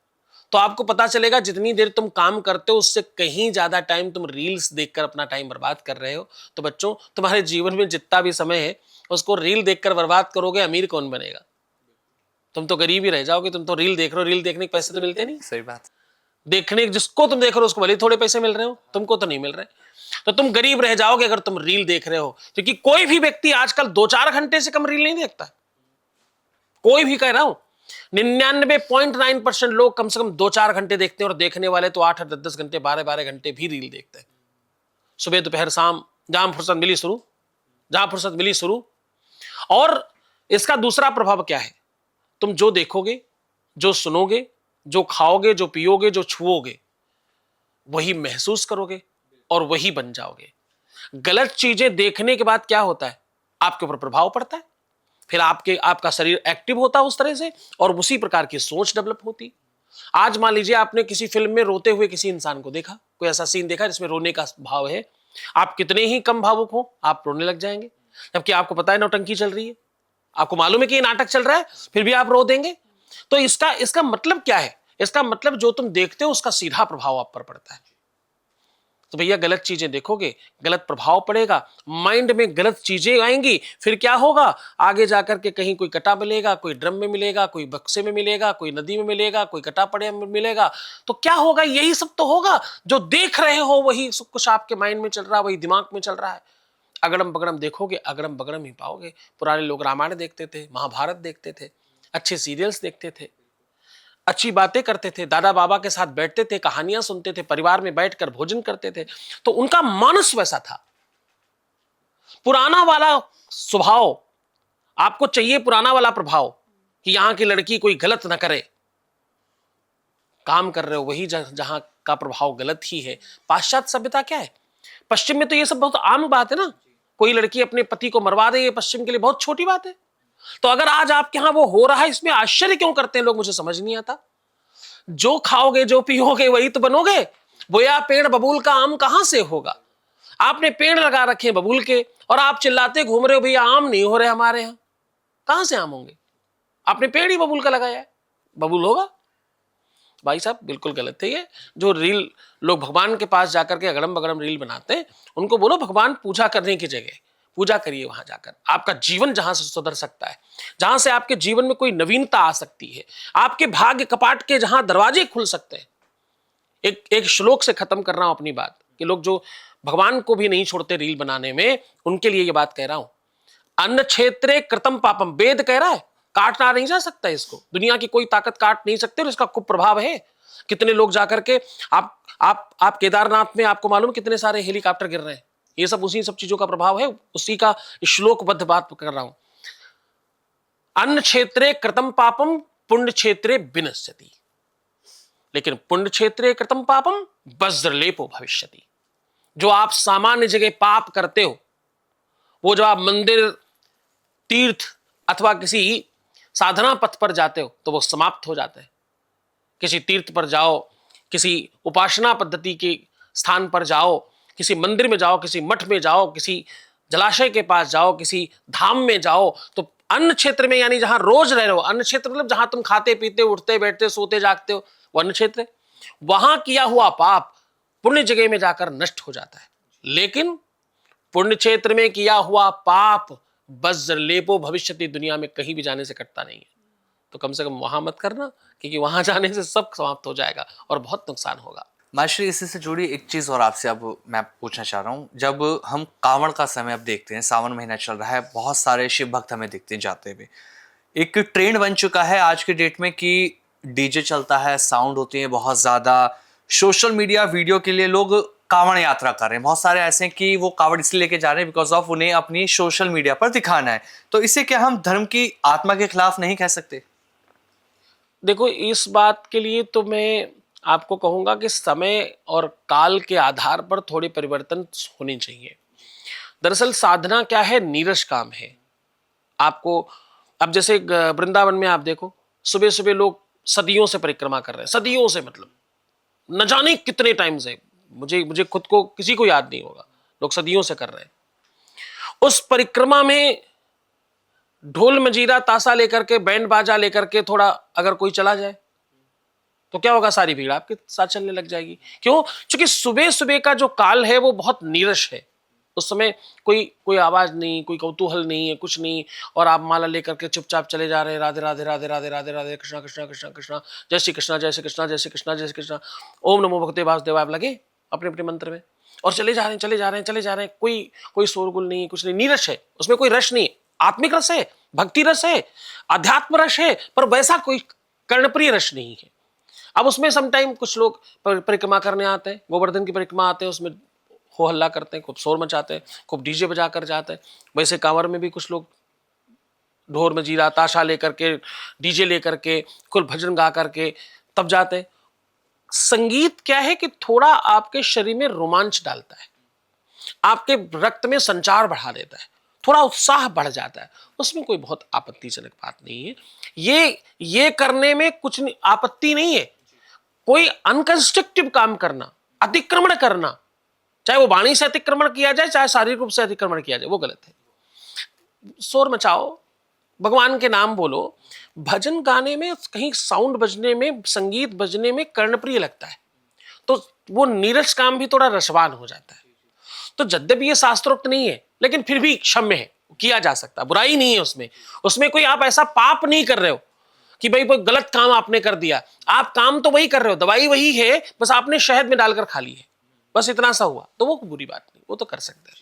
तो आपको पता चलेगा जितनी देर तुम काम करते हो उससे कहीं ज्यादा टाइम तुम रील्स देखकर अपना टाइम बर्बाद कर रहे हो। तो बच्चों, तुम्हारे जीवन में जितना भी समय है उसको रील देखकर बर्बाद करोगे, अमीर कौन बनेगा? तुम तो गरीब ही रह जाओगे। तुम तो रील देख रहे हो, रील देखने के पैसे तो मिलते नहीं। सही बात। देखने जिसको तुम देख रहे हो उसको भले थोड़े पैसे मिल रहे हो, तुमको तो नहीं मिल रहे। तो तुम गरीब रह जाओगे अगर तुम रील देख रहे हो, क्योंकि कोई भी व्यक्ति आजकल 2-4 घंटे से कम रील नहीं देखता। कोई भी, कह रहा हूं 99.9% लोग कम से कम 2-4 घंटे देखते हैं, और देखने वाले तो 8-8, 10-10 घंटे, 12-12 घंटे भी रील देखते हैं। सुबह दोपहर शाम, जहां फुर्सत मिली शुरू। और इसका दूसरा प्रभाव क्या है? तुम जो देखोगे, जो सुनोगे, जो खाओगे, जो पियोगे, जो छुओगे, वही महसूस करोगे और वही बन जाओगे। गलत चीजें देखने के बाद क्या होता है? आपके ऊपर प्रभाव पड़ता है, फिर आपका शरीर एक्टिव होता है उस तरह से, और उसी प्रकार की सोच डेवलप होती। आज मान लीजिए आपने किसी फिल्म में रोते हुए किसी इंसान को देखा, कोई ऐसा सीन देखा जिसमें रोने का भाव है, आप कितने ही कम भावुक हो, आप रोने लग जाएंगे, जबकि आपको पता है नौटंकी चल रही है, आपको मालूम है कि ये नाटक चल रहा है, फिर भी आप रो देंगे। तो इसका मतलब क्या है? इसका मतलब जो तुम देखते हो उसका सीधा प्रभाव आप पर पड़ता है। तो भैया, गलत चीजें देखोगे, गलत प्रभाव पड़ेगा, माइंड में गलत चीजें आएंगी, फिर क्या होगा? आगे जाकर के कहीं कोई कटा मिलेगा, कोई ड्रम में मिलेगा, कोई बक्से में मिलेगा, कोई नदी में मिलेगा, कोई कटा पड़े में मिलेगा। तो क्या होगा? यही सब तो होगा। जो देख रहे हो वही सब कुछ आपके माइंड में चल रहा है, वही दिमाग में चल रहा है। अगड़म बगड़म देखोगे, अगड़म बगड़म ही पाओगे। पुराने लोग रामायण देखते थे, महाभारत देखते थे, अच्छे सीरियल्स देखते थे, अच्छी बातें करते थे, दादा बाबा के साथ बैठते थे, कहानियां सुनते थे, परिवार में बैठकर भोजन करते थे। तो उनका मानस वैसा था, पुराना वाला स्वभाव। आपको चाहिए पुराना वाला प्रभाव कि यहां की लड़की कोई गलत ना करे। काम कर रहे हो वही जहां का प्रभाव गलत ही है। पाश्चात्य सभ्यता क्या है? पश्चिम में तो ये सब बहुत आम बात है ना। कोई लड़की अपने पति को मरवा दे, ये पश्चिम के लिए बहुत छोटी बात है। तो अगर आज आपके यहां वो हो रहा है, इसमें आश्चर्य क्यों करते हैं लोग? मुझे समझ नहीं आता। जो खाओगे, जो पियोगे, वही तो बनोगे। बोया पेड़ बबूल का आम कहां से होगा? आपने पेड़ लगा रखे हैं बबूल के, और आप चिल्लाते घूम रहे हो भैया आम नहीं हो रहे हमारे यहां। कहां से आम होंगे? आपने पेड़ ही बबूल का लगाया है, बबूल होगा? भाई साहब, बिल्कुल गलत है ये। जो रील लोग भगवान के पास जाकर के अगड़म बगड़म रील बनाते हैं, उनको बोलो भगवान पूजा करने की जगह पूजा करिए। वहां जाकर आपका जीवन जहां से सुधर सकता है, जहां से आपके जीवन में कोई नवीनता आ सकती है, आपके भाग्य कपाट के जहां दरवाजे खुल सकते हैं। एक श्लोक से खत्म कर रहा हूं अपनी बात, कि लोग जो भगवान को भी नहीं छोड़ते रील बनाने में, उनके लिए ये बात कह रहा हूं। अन्न क्षेत्रे कृतम पापम, वेद कह रहा है, काटना नहीं जा सकता इसको। दुनिया की कोई ताकत काट नहीं सकते, और इसका कुप्रभाव है। कितने लोग जाकर के आप केदारनाथ में, आपको मालूम कितने सारे हेलीकॉप्टर गिर रहे हैं? ये सब उसी सब चीजों का प्रभाव है। उसी का श्लोकबद्ध बात कर रहा हूं। अन्न क्षेत्रे कृतम पापम पुण्य क्षेत्रे विनश्यति, लेकिन पुण्य क्षेत्रे कृतम पापम वज्रलेपो भविष्यति। जो आप सामान्य जगह पाप करते हो, वो जो आप मंदिर, तीर्थ अथवा किसी साधना पथ पर जाते हो, तो वो समाप्त हो जाते हैं। किसी तीर्थ पर जाओ, किसी उपासना पद्धति के स्थान पर जाओ, किसी मंदिर में जाओ, किसी मठ में जाओ, किसी जलाशय के पास जाओ, किसी धाम में जाओ, तो अन्न क्षेत्र में, यानी जहां रोज रह रहे हो, अन्न क्षेत्र मतलब जहां तुम खाते पीते, उठते बैठते, सोते जागते हो, वो अन्न क्षेत्र है। वहां किया हुआ पाप पुण्य जगह में जाकर नष्ट हो जाता है। लेकिन पुण्य क्षेत्र में किया हुआ पाप वज्रलेपो भविष्यति, दुनिया में कहीं भी जाने से कटता नहीं है। तो कम से कम वहां मत करना, क्योंकि वहां जाने से सब समाप्त हो जाएगा और बहुत नुकसान होगा। मास्टर, इसी से जुड़ी एक चीज और आपसे अब मैं पूछना चाह रहा हूँ। जब हम कांवड़ का समय अब देखते हैं, सावन महीना चल रहा है, बहुत सारे शिव भक्त हमें दिखते हैं जाते हुए। एक ट्रेंड बन चुका है आज के डेट में कि डीजे चलता है, साउंड होती है बहुत ज्यादा, सोशल मीडिया वीडियो के लिए लोग कांवड़ यात्रा कर रहे हैं। बहुत सारे ऐसे हैं कि वो कांवड़ इसलिए लेके जा रहे हैं बिकॉज ऑफ उन्हें अपनी सोशल मीडिया पर दिखाना है। तो इसे क्या हम धर्म की आत्मा के खिलाफ नहीं कह सकते? देखो, इस बात के लिए तो मैं आपको कहूंगा कि समय और काल के आधार पर थोड़े परिवर्तन होने चाहिए। दरअसल साधना क्या है? नीरस काम है। आपको अब जैसे वृंदावन में आप देखो, सुबह सुबह लोग सदियों से परिक्रमा कर रहे हैं, सदियों से, मतलब न जाने कितने टाइम से, मुझे खुद को किसी को याद नहीं होगा, लोग सदियों से कर रहे हैं। उस परिक्रमा में ढोल मजीरा ताशा लेकर के, बैंड बाजा लेकर के थोड़ा अगर कोई चला जाए, तो क्या होगा, सारी भीड़ आपके साथ चलने लग जाएगी। क्यों? क्योंकि सुबह सुबह का जो काल है वो बहुत नीरस है। उस समय कोई कोई आवाज नहीं, कोई कौतूहल नहीं है, कुछ नहीं, और आप माला लेकर के चुपचाप चले जा रहे हैं, राधे राधे राधे राधे राधे राधे, कृष्णा कृष्णा कृष्णा कृष्णा, जय श्री कृष्णा जय श्री कृष्णा जय श्री कृष्णा जय श्री कृष्णा, ओम नमो भगवते वासुदेवाय, आप लगे अपने अपने मंत्र में और चले जा रहे हैं चले जा रहे हैं चले जा रहे हैं। कोई कोई शोरगुल नहीं, कुछ नहीं, नीरस है, उसमें कोई रस नहीं है। आत्मिक रस है, भक्ति रस है, अध्यात्म रस है, पर वैसा कोई कर्णप्रिय रस नहीं है। अब उसमें समटाइम कुछ लोग परिक्रमा करने आते हैं, गोवर्धन की परिक्रमा आते हैं, उसमें हो हल्ला करते हैं, खूब शोर मचाते हैं, खूब डीजे बजा कर जाते हैं। वैसे कांवर में भी कुछ लोग ढोर मजीरा ताशा लेकर के, डीजे लेकर के, कुल भजन गा करके तब जाते हैं। संगीत क्या है कि थोड़ा आपके शरीर में रोमांच डालता है, आपके रक्त में संचार बढ़ा देता है, थोड़ा उत्साह बढ़ जाता है, उसमें कोई बहुत आपत्तिजनक बात नहीं है। ये करने में कुछ नहीं, आपत्ति नहीं है। कोई अनकंस्ट्रक्टिव काम करना, अतिक्रमण करना, चाहे वो वाणी से अतिक्रमण किया जाए, चाहे शारीरिक रूप से अतिक्रमण किया जाए, वो गलत है। शोर मचाओ, भगवान के नाम बोलो, भजन गाने में कहीं साउंड बजने में, संगीत बजने में कर्णप्रिय लगता है, तो वो नीरस काम भी थोड़ा रसवान हो जाता है। तो यद्यपि ये शास्त्रोक्त नहीं है, लेकिन फिर भी क्षम्य है, किया जा सकता, बुराई नहीं है उसमें। उसमें कोई आप ऐसा पाप नहीं कर रहे हो कि भाई कोई गलत काम आपने कर दिया। आप काम तो वही कर रहे हो, दवाई वही है, बस आपने शहद में डालकर खा ली है, बस इतना सा हुआ, तो वो बुरी बात नहीं, वो तो कर सकते हैं।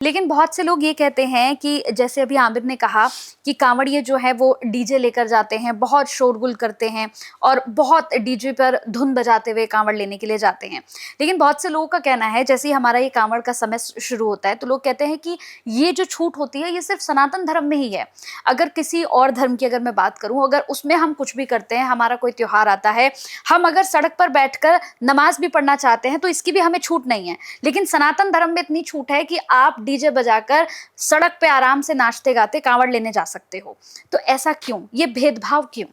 लेकिन बहुत से लोग ये कहते हैं कि जैसे अभी आमिर ने कहा कि कांवड़िए जो है वो डीजे लेकर जाते हैं, बहुत शोरगुल करते हैं और बहुत डीजे पर धुन बजाते हुए कांवड़ लेने के लिए जाते हैं। लेकिन बहुत से लोगों का कहना है, जैसे ही हमारा ये कांवड़ का समय शुरू होता है तो लोग कहते हैं कि ये जो छूट होती है ये सिर्फ सनातन धर्म में ही है। अगर किसी और धर्म की अगर मैं बात करूँ, अगर उसमें हम कुछ भी करते हैं, हमारा कोई त्यौहार आता है, हम अगर सड़क पर बैठकर नमाज भी पढ़ना चाहते हैं तो इसकी भी हमें छूट नहीं है। लेकिन सनातन धर्म में इतनी छूट है कि आप डीजे बजाकर सड़क पे आराम से नाचते गाते कांवड़ लेने जा सकते हो। तो ऐसा क्यों, ये भेदभाव क्यों?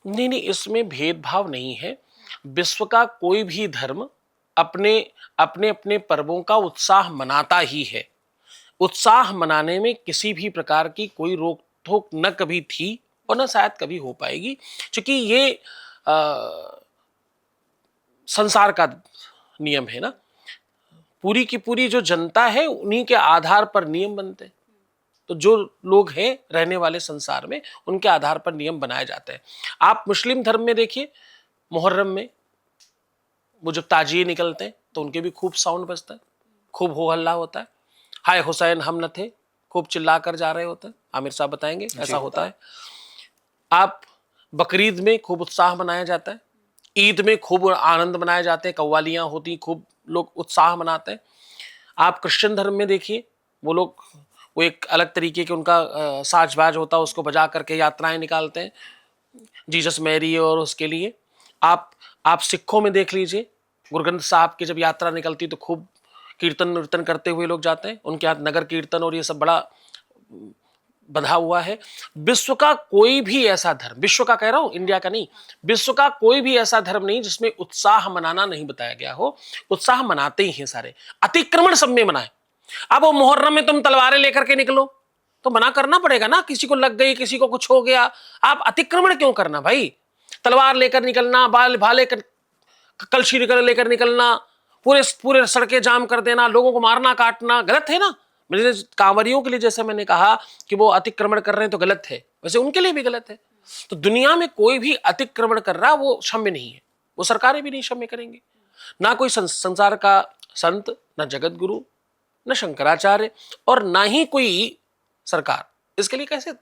नहीं, इसमें भेदभाव नहीं है। विश्व का कोई भी धर्म अपने अपने अपने पर्वों का उत्साह मनाता ही है। उत्साह मनाने में किसी भी प्रकार की कोई रोक टोक न कभी थी और न शायद कभी हो पाएगी, क्योंकि ये संसार का नियम है ना। पूरी की पूरी जो जनता है उन्हीं के आधार पर नियम बनते हैं। तो जो लोग हैं रहने वाले संसार में, उनके आधार पर नियम बनाए जाते हैं। आप मुस्लिम धर्म में देखिए, मुहर्रम में वो जब ताजिए निकलते हैं तो उनके भी खूब साउंड बजता है, खूब हो हल्ला होता है, हाय हुसैन हम न थे, खूब चिल्ला कर जा रहे होते हैं। आमिर साहब बताएंगे, ऐसा होता है। आप बकरीद में खूब उत्साह मनाया जाता है, ईद में खूब आनंद मनाए जाते हैं, कव्वालियाँ होती, खूब लोग उत्साह मनाते हैं। आप क्रिश्चियन धर्म में देखिए, वो लोग वो एक अलग तरीके के उनका साजबाज होता है, उसको बजा करके यात्राएं निकालते हैं जीसस मैरी और उसके लिए। आप सिखों में देख लीजिए, गुरु ग्रंथ साहब की जब यात्रा निकलती तो खूब कीर्तन नृतन करते हुए लोग जाते हैं, उनके हाथ नगर कीर्तन और ये सब बड़ा बंधा हुआ है। विश्व का कोई भी ऐसा धर्म, विश्व का कह रहा हूं, इंडिया का नहीं, विश्व का कोई भी ऐसा धर्म नहीं जिसमें उत्साह मनाना नहीं बताया गया हो। उत्साह मनाते ही हैं सारे, अतिक्रमण सब में मनाए। अब वो मुहर्रम में तुम तलवारें लेकर के निकलो तो मना करना पड़ेगा ना, किसी को लग गई, किसी को कुछ हो गया, आप अतिक्रमण क्यों करना भाई? तलवार लेकर निकलना, भाले कलशी लेकर निकलना, पूरे सड़कें जाम कर देना, लोगों को मारना काटना गलत है ना। मेरे कांवरियों के लिए जैसे मैंने कहा कि वो अतिक्रमण कर रहे हैं तो गलत है, वैसे उनके लिए भी गलत है। तो दुनिया में कोई भी अतिक्रमण कर रहा वो क्षम्य नहीं है, वो सरकारें भी नहीं क्षम्य करेंगे, ना कोई संसार का संत, ना जगत गुरु, न शंकराचार्य और ना ही कोई सरकार इसके लिए कैसे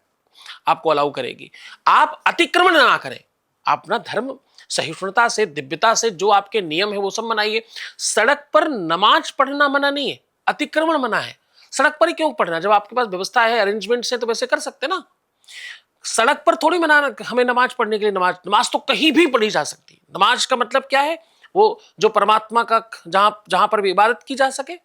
आपको अलाउ करेगी। आप अतिक्रमण ना करें, अपना धर्म सहिष्णुता से, दिव्यता से, जो आपके नियम है वो सब मनाइए। सड़क पर नमाज पढ़ना मना नहीं है, अतिक्रमण मना है। सड़क पर ही क्यों पढ़ना, जब आपके पास व्यवस्था है, अरेंजमेंट्स है, तो वैसे कर सकते ना। सड़क पर थोड़ी मना हमें नमाज पढ़ने के लिए। नमाज तो कहीं भी पढ़ी जा सकती है। नमाज का मतलब क्या है? वो जो परमात्मा का जहां पर भी इबादत की जा सके,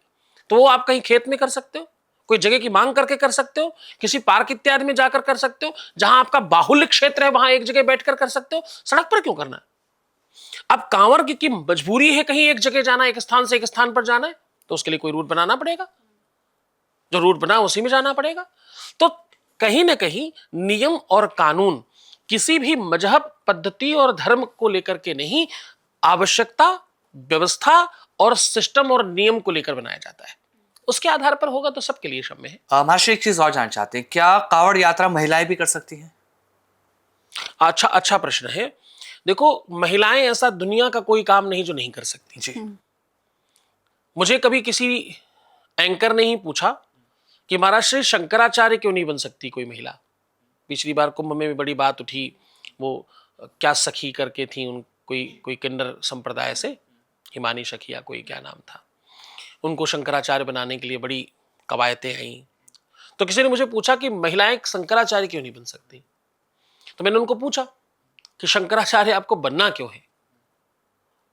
तो वो आप कहीं खेत में कर सकते हो, कोई जगह की मांग करके कर सकते हो, किसी पार्क इत्यादि में जाकर कर सकते हो, जहां आपका बाहुल्य क्षेत्र है वहां एक जगह बैठकर कर सकते हो। सड़क पर क्यों करना है? अब कांवर की मजबूरी है कहीं एक जगह जाना, एक स्थान से एक स्थान पर जाना है, तो उसके लिए कोई रूट बनाना पड़ेगा, जो रूट बना उसी में जाना पड़ेगा। तो कहीं ना कहीं नियम और कानून किसी भी मजहब, पद्धति और धर्म को लेकर के नहीं, आवश्यकता, व्यवस्था और सिस्टम और नियम को लेकर बनाया जाता है। उसके आधार पर होगा तो सबके लिए क्षम्य है। महाशय एक चीज और जानना चाहते हैं, क्या कांवड़ यात्रा महिलाएं भी कर सकती हैं? अच्छा प्रश्न है। देखो, महिलाएं ऐसा दुनिया का कोई काम नहीं जो नहीं कर सकती। जी। मुझे कभी किसी एंकर ने ही पूछा कि महाराज श्री शंकराचार्य क्यों नहीं बन सकती कोई महिला। पिछली बार कुंभ में भी बड़ी बात उठी, वो क्या सखी करके थी, उन कोई किन्नर संप्रदाय से, हिमानी सखी या कोई क्या नाम था, उनको शंकराचार्य बनाने के लिए बड़ी कवायतें आई। तो किसी ने मुझे पूछा कि महिलाएं शंकराचार्य क्यों नहीं बन सकती। तो मैंने उनको पूछा कि शंकराचार्य आपको बनना क्यों है।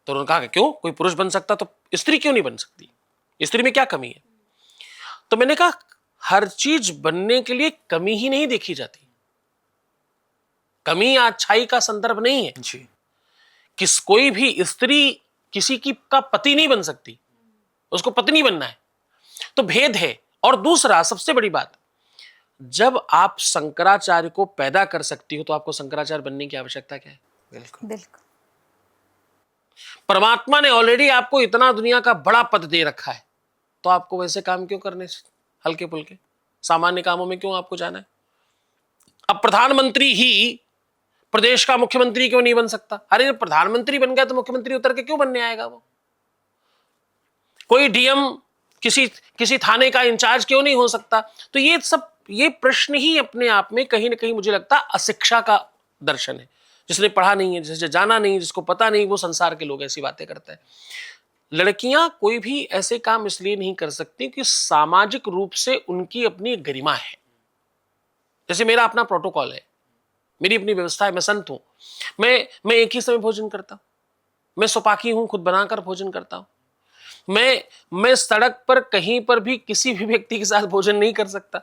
तो उन्होंने कहा कि क्यों, कोई पुरुष बन सकता तो स्त्री क्यों नहीं बन सकती, स्त्री में क्या कमी है। तो मैंने कहा हर चीज बनने के लिए कमी ही नहीं देखी जाती, कमी या अच्छाई का संदर्भ नहीं है। जी। कोई भी स्त्री किसी की का पति नहीं बन सकती, उसको पत्नी बनना है, तो भेद है। और दूसरा सबसे बड़ी बात, जब आप शंकराचार्य को पैदा कर सकती हो तो आपको शंकराचार्य बनने की आवश्यकता क्या है? बिल्कुल बिल्कुल। परमात्मा ने ऑलरेडी आपको इतना दुनिया का बड़ा पद दे रखा है, तो आपको वैसे काम क्यों करने, हल्के पुल्के सामान्य कामों में क्यों आपको जाना है? अब प्रधानमंत्री ही प्रदेश का मुख्यमंत्री क्यों नहीं बन सकता? अरे प्रधानमंत्री बन गया तो मुख्यमंत्री उतर के क्यों बनने आएगा? वो कोई डीएम किसी थाने का इंचार्ज क्यों नहीं हो सकता? तो ये प्रश्न ही अपने आप में कहीं ना कहीं मुझे लगता है अशिक्षा का दर्शन है। जिसने पढ़ा नहीं है, जिसे जाना नहीं, जिसको पता नहीं, वो संसार के लोग ऐसी बातें करते हैं। लड़कियां कोई भी ऐसे काम इसलिए नहीं कर सकती कि सामाजिक रूप से उनकी अपनी गरिमा है। जैसे मेरा अपना प्रोटोकॉल है, मेरी अपनी व्यवस्था है, मैं संत हूं, मैं एक ही समय भोजन करता हूं, मैं सोपाकी हूं, खुद बनाकर भोजन करता हूं। मैं सड़क पर कहीं पर भी किसी भी व्यक्ति के साथ भोजन नहीं कर सकता,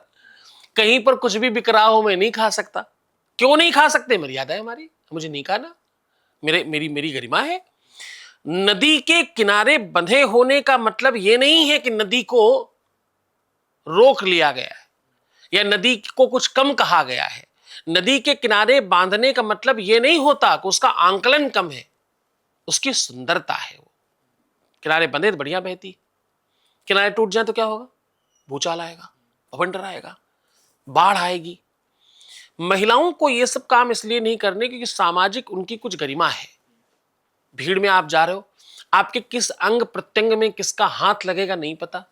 कहीं पर कुछ भी बिक रहा हो मैं नहीं खा सकता। क्यों नहीं खा सकते? मर्यादा है हमारी, मुझे नहीं खाना, मेरी गरिमा है। नदी के किनारे बंधे होने का मतलब यह नहीं है कि नदी को रोक लिया गया है या नदी को कुछ कम कहा गया है। नदी के किनारे बांधने का मतलब यह नहीं होता कि उसका आंकलन कम है, उसकी सुंदरता है। वो किनारे बंधे तो बढ़िया बहती, किनारे टूट जाए तो क्या होगा? भूचाल आएगा, भवंडर आएगा, बाढ़ आएगी। महिलाओं को यह सब काम इसलिए नहीं करने क्योंकि सामाजिक उनकी कुछ गरिमा है। भीड़ में आप जा रहे हो, आपके किस अंग प्रत्यंग में किसका हाथ लगेगा नहीं पता।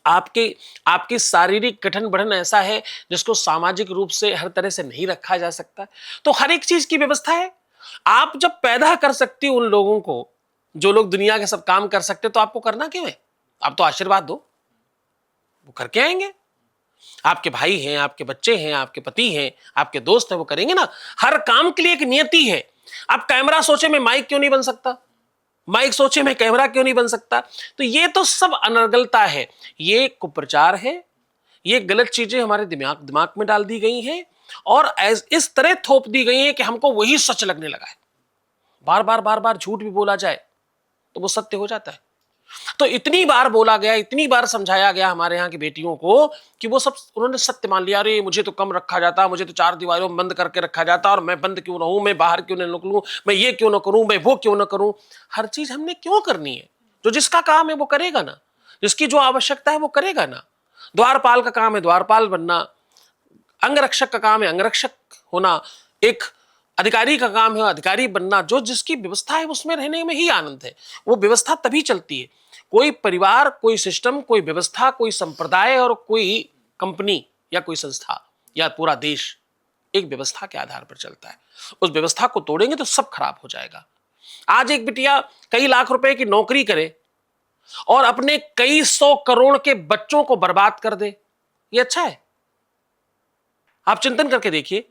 आपके शारीरिक गठन बढ़न ऐसा है जिसको सामाजिक रूप से हर तरह से नहीं रखा जा सकता। तो हर एक चीज की व्यवस्था है। आप जब पैदा कर सकती हो उन लोगों को जो लोग दुनिया के सब काम कर सकते, तो आपको करना क्यों है? आप तो आशीर्वाद दो, वो करके आएंगे। आपके भाई हैं, आपके बच्चे हैं, आपके पति हैं, आपके दोस्त हैं, वो करेंगे ना। हर काम के लिए एक नियति है। आप कैमरा सोचे मैं माइक क्यों नहीं बन सकता, माइक सोचे मैं कैमरा क्यों नहीं बन सकता। तो ये तो सब अनर्गलता है, ये कुप्रचार है, ये गलत चीजें हमारे दिमाग में डाल दी गई हैं और इस तरह थोप दी गई है कि हमको वही सच लगने लगा है। बार बार झूठ भी बोला जाए तो वो सत्य हो जाता है। तो इतनी बार बोला गया, इतनी बार समझाया गया हमारे यहाँ की बेटियों को कि वो सब उन्होंने सत्य मान लिया। अरे मुझे तो कम रखा जाता, मुझे तो 4 दीवारों में बंद करके रखा जाता, और मैं बंद क्यों रहूं, मैं बाहर क्यों न निकलूं, मैं ये क्यों ना करूं, मैं वो क्यों ना करूं। हर चीज हमने क्यों करनी है? जो जिसका काम है वो करेगा ना, जिसकी जो आवश्यकता है वो करेगा ना। द्वारपाल का काम है द्वारपाल बनना, अंगरक्षक का काम है अंगरक्षक होना, एक अधिकारी का काम है अधिकारी बनना। जो जिसकी व्यवस्था है उसमें रहने में ही आनंद है। वो व्यवस्था तभी चलती है। कोई परिवार, कोई सिस्टम, कोई व्यवस्था, कोई संप्रदाय और कोई कंपनी या कोई संस्था या पूरा देश एक व्यवस्था के आधार पर चलता है। उस व्यवस्था को तोड़ेंगे तो सब खराब हो जाएगा। आज एक बिटिया कई लाख रुपए की नौकरी करे और अपने कई 100 करोड़ के बच्चों को बर्बाद कर दे, ये अच्छा है? आप चिंतन करके देखिए।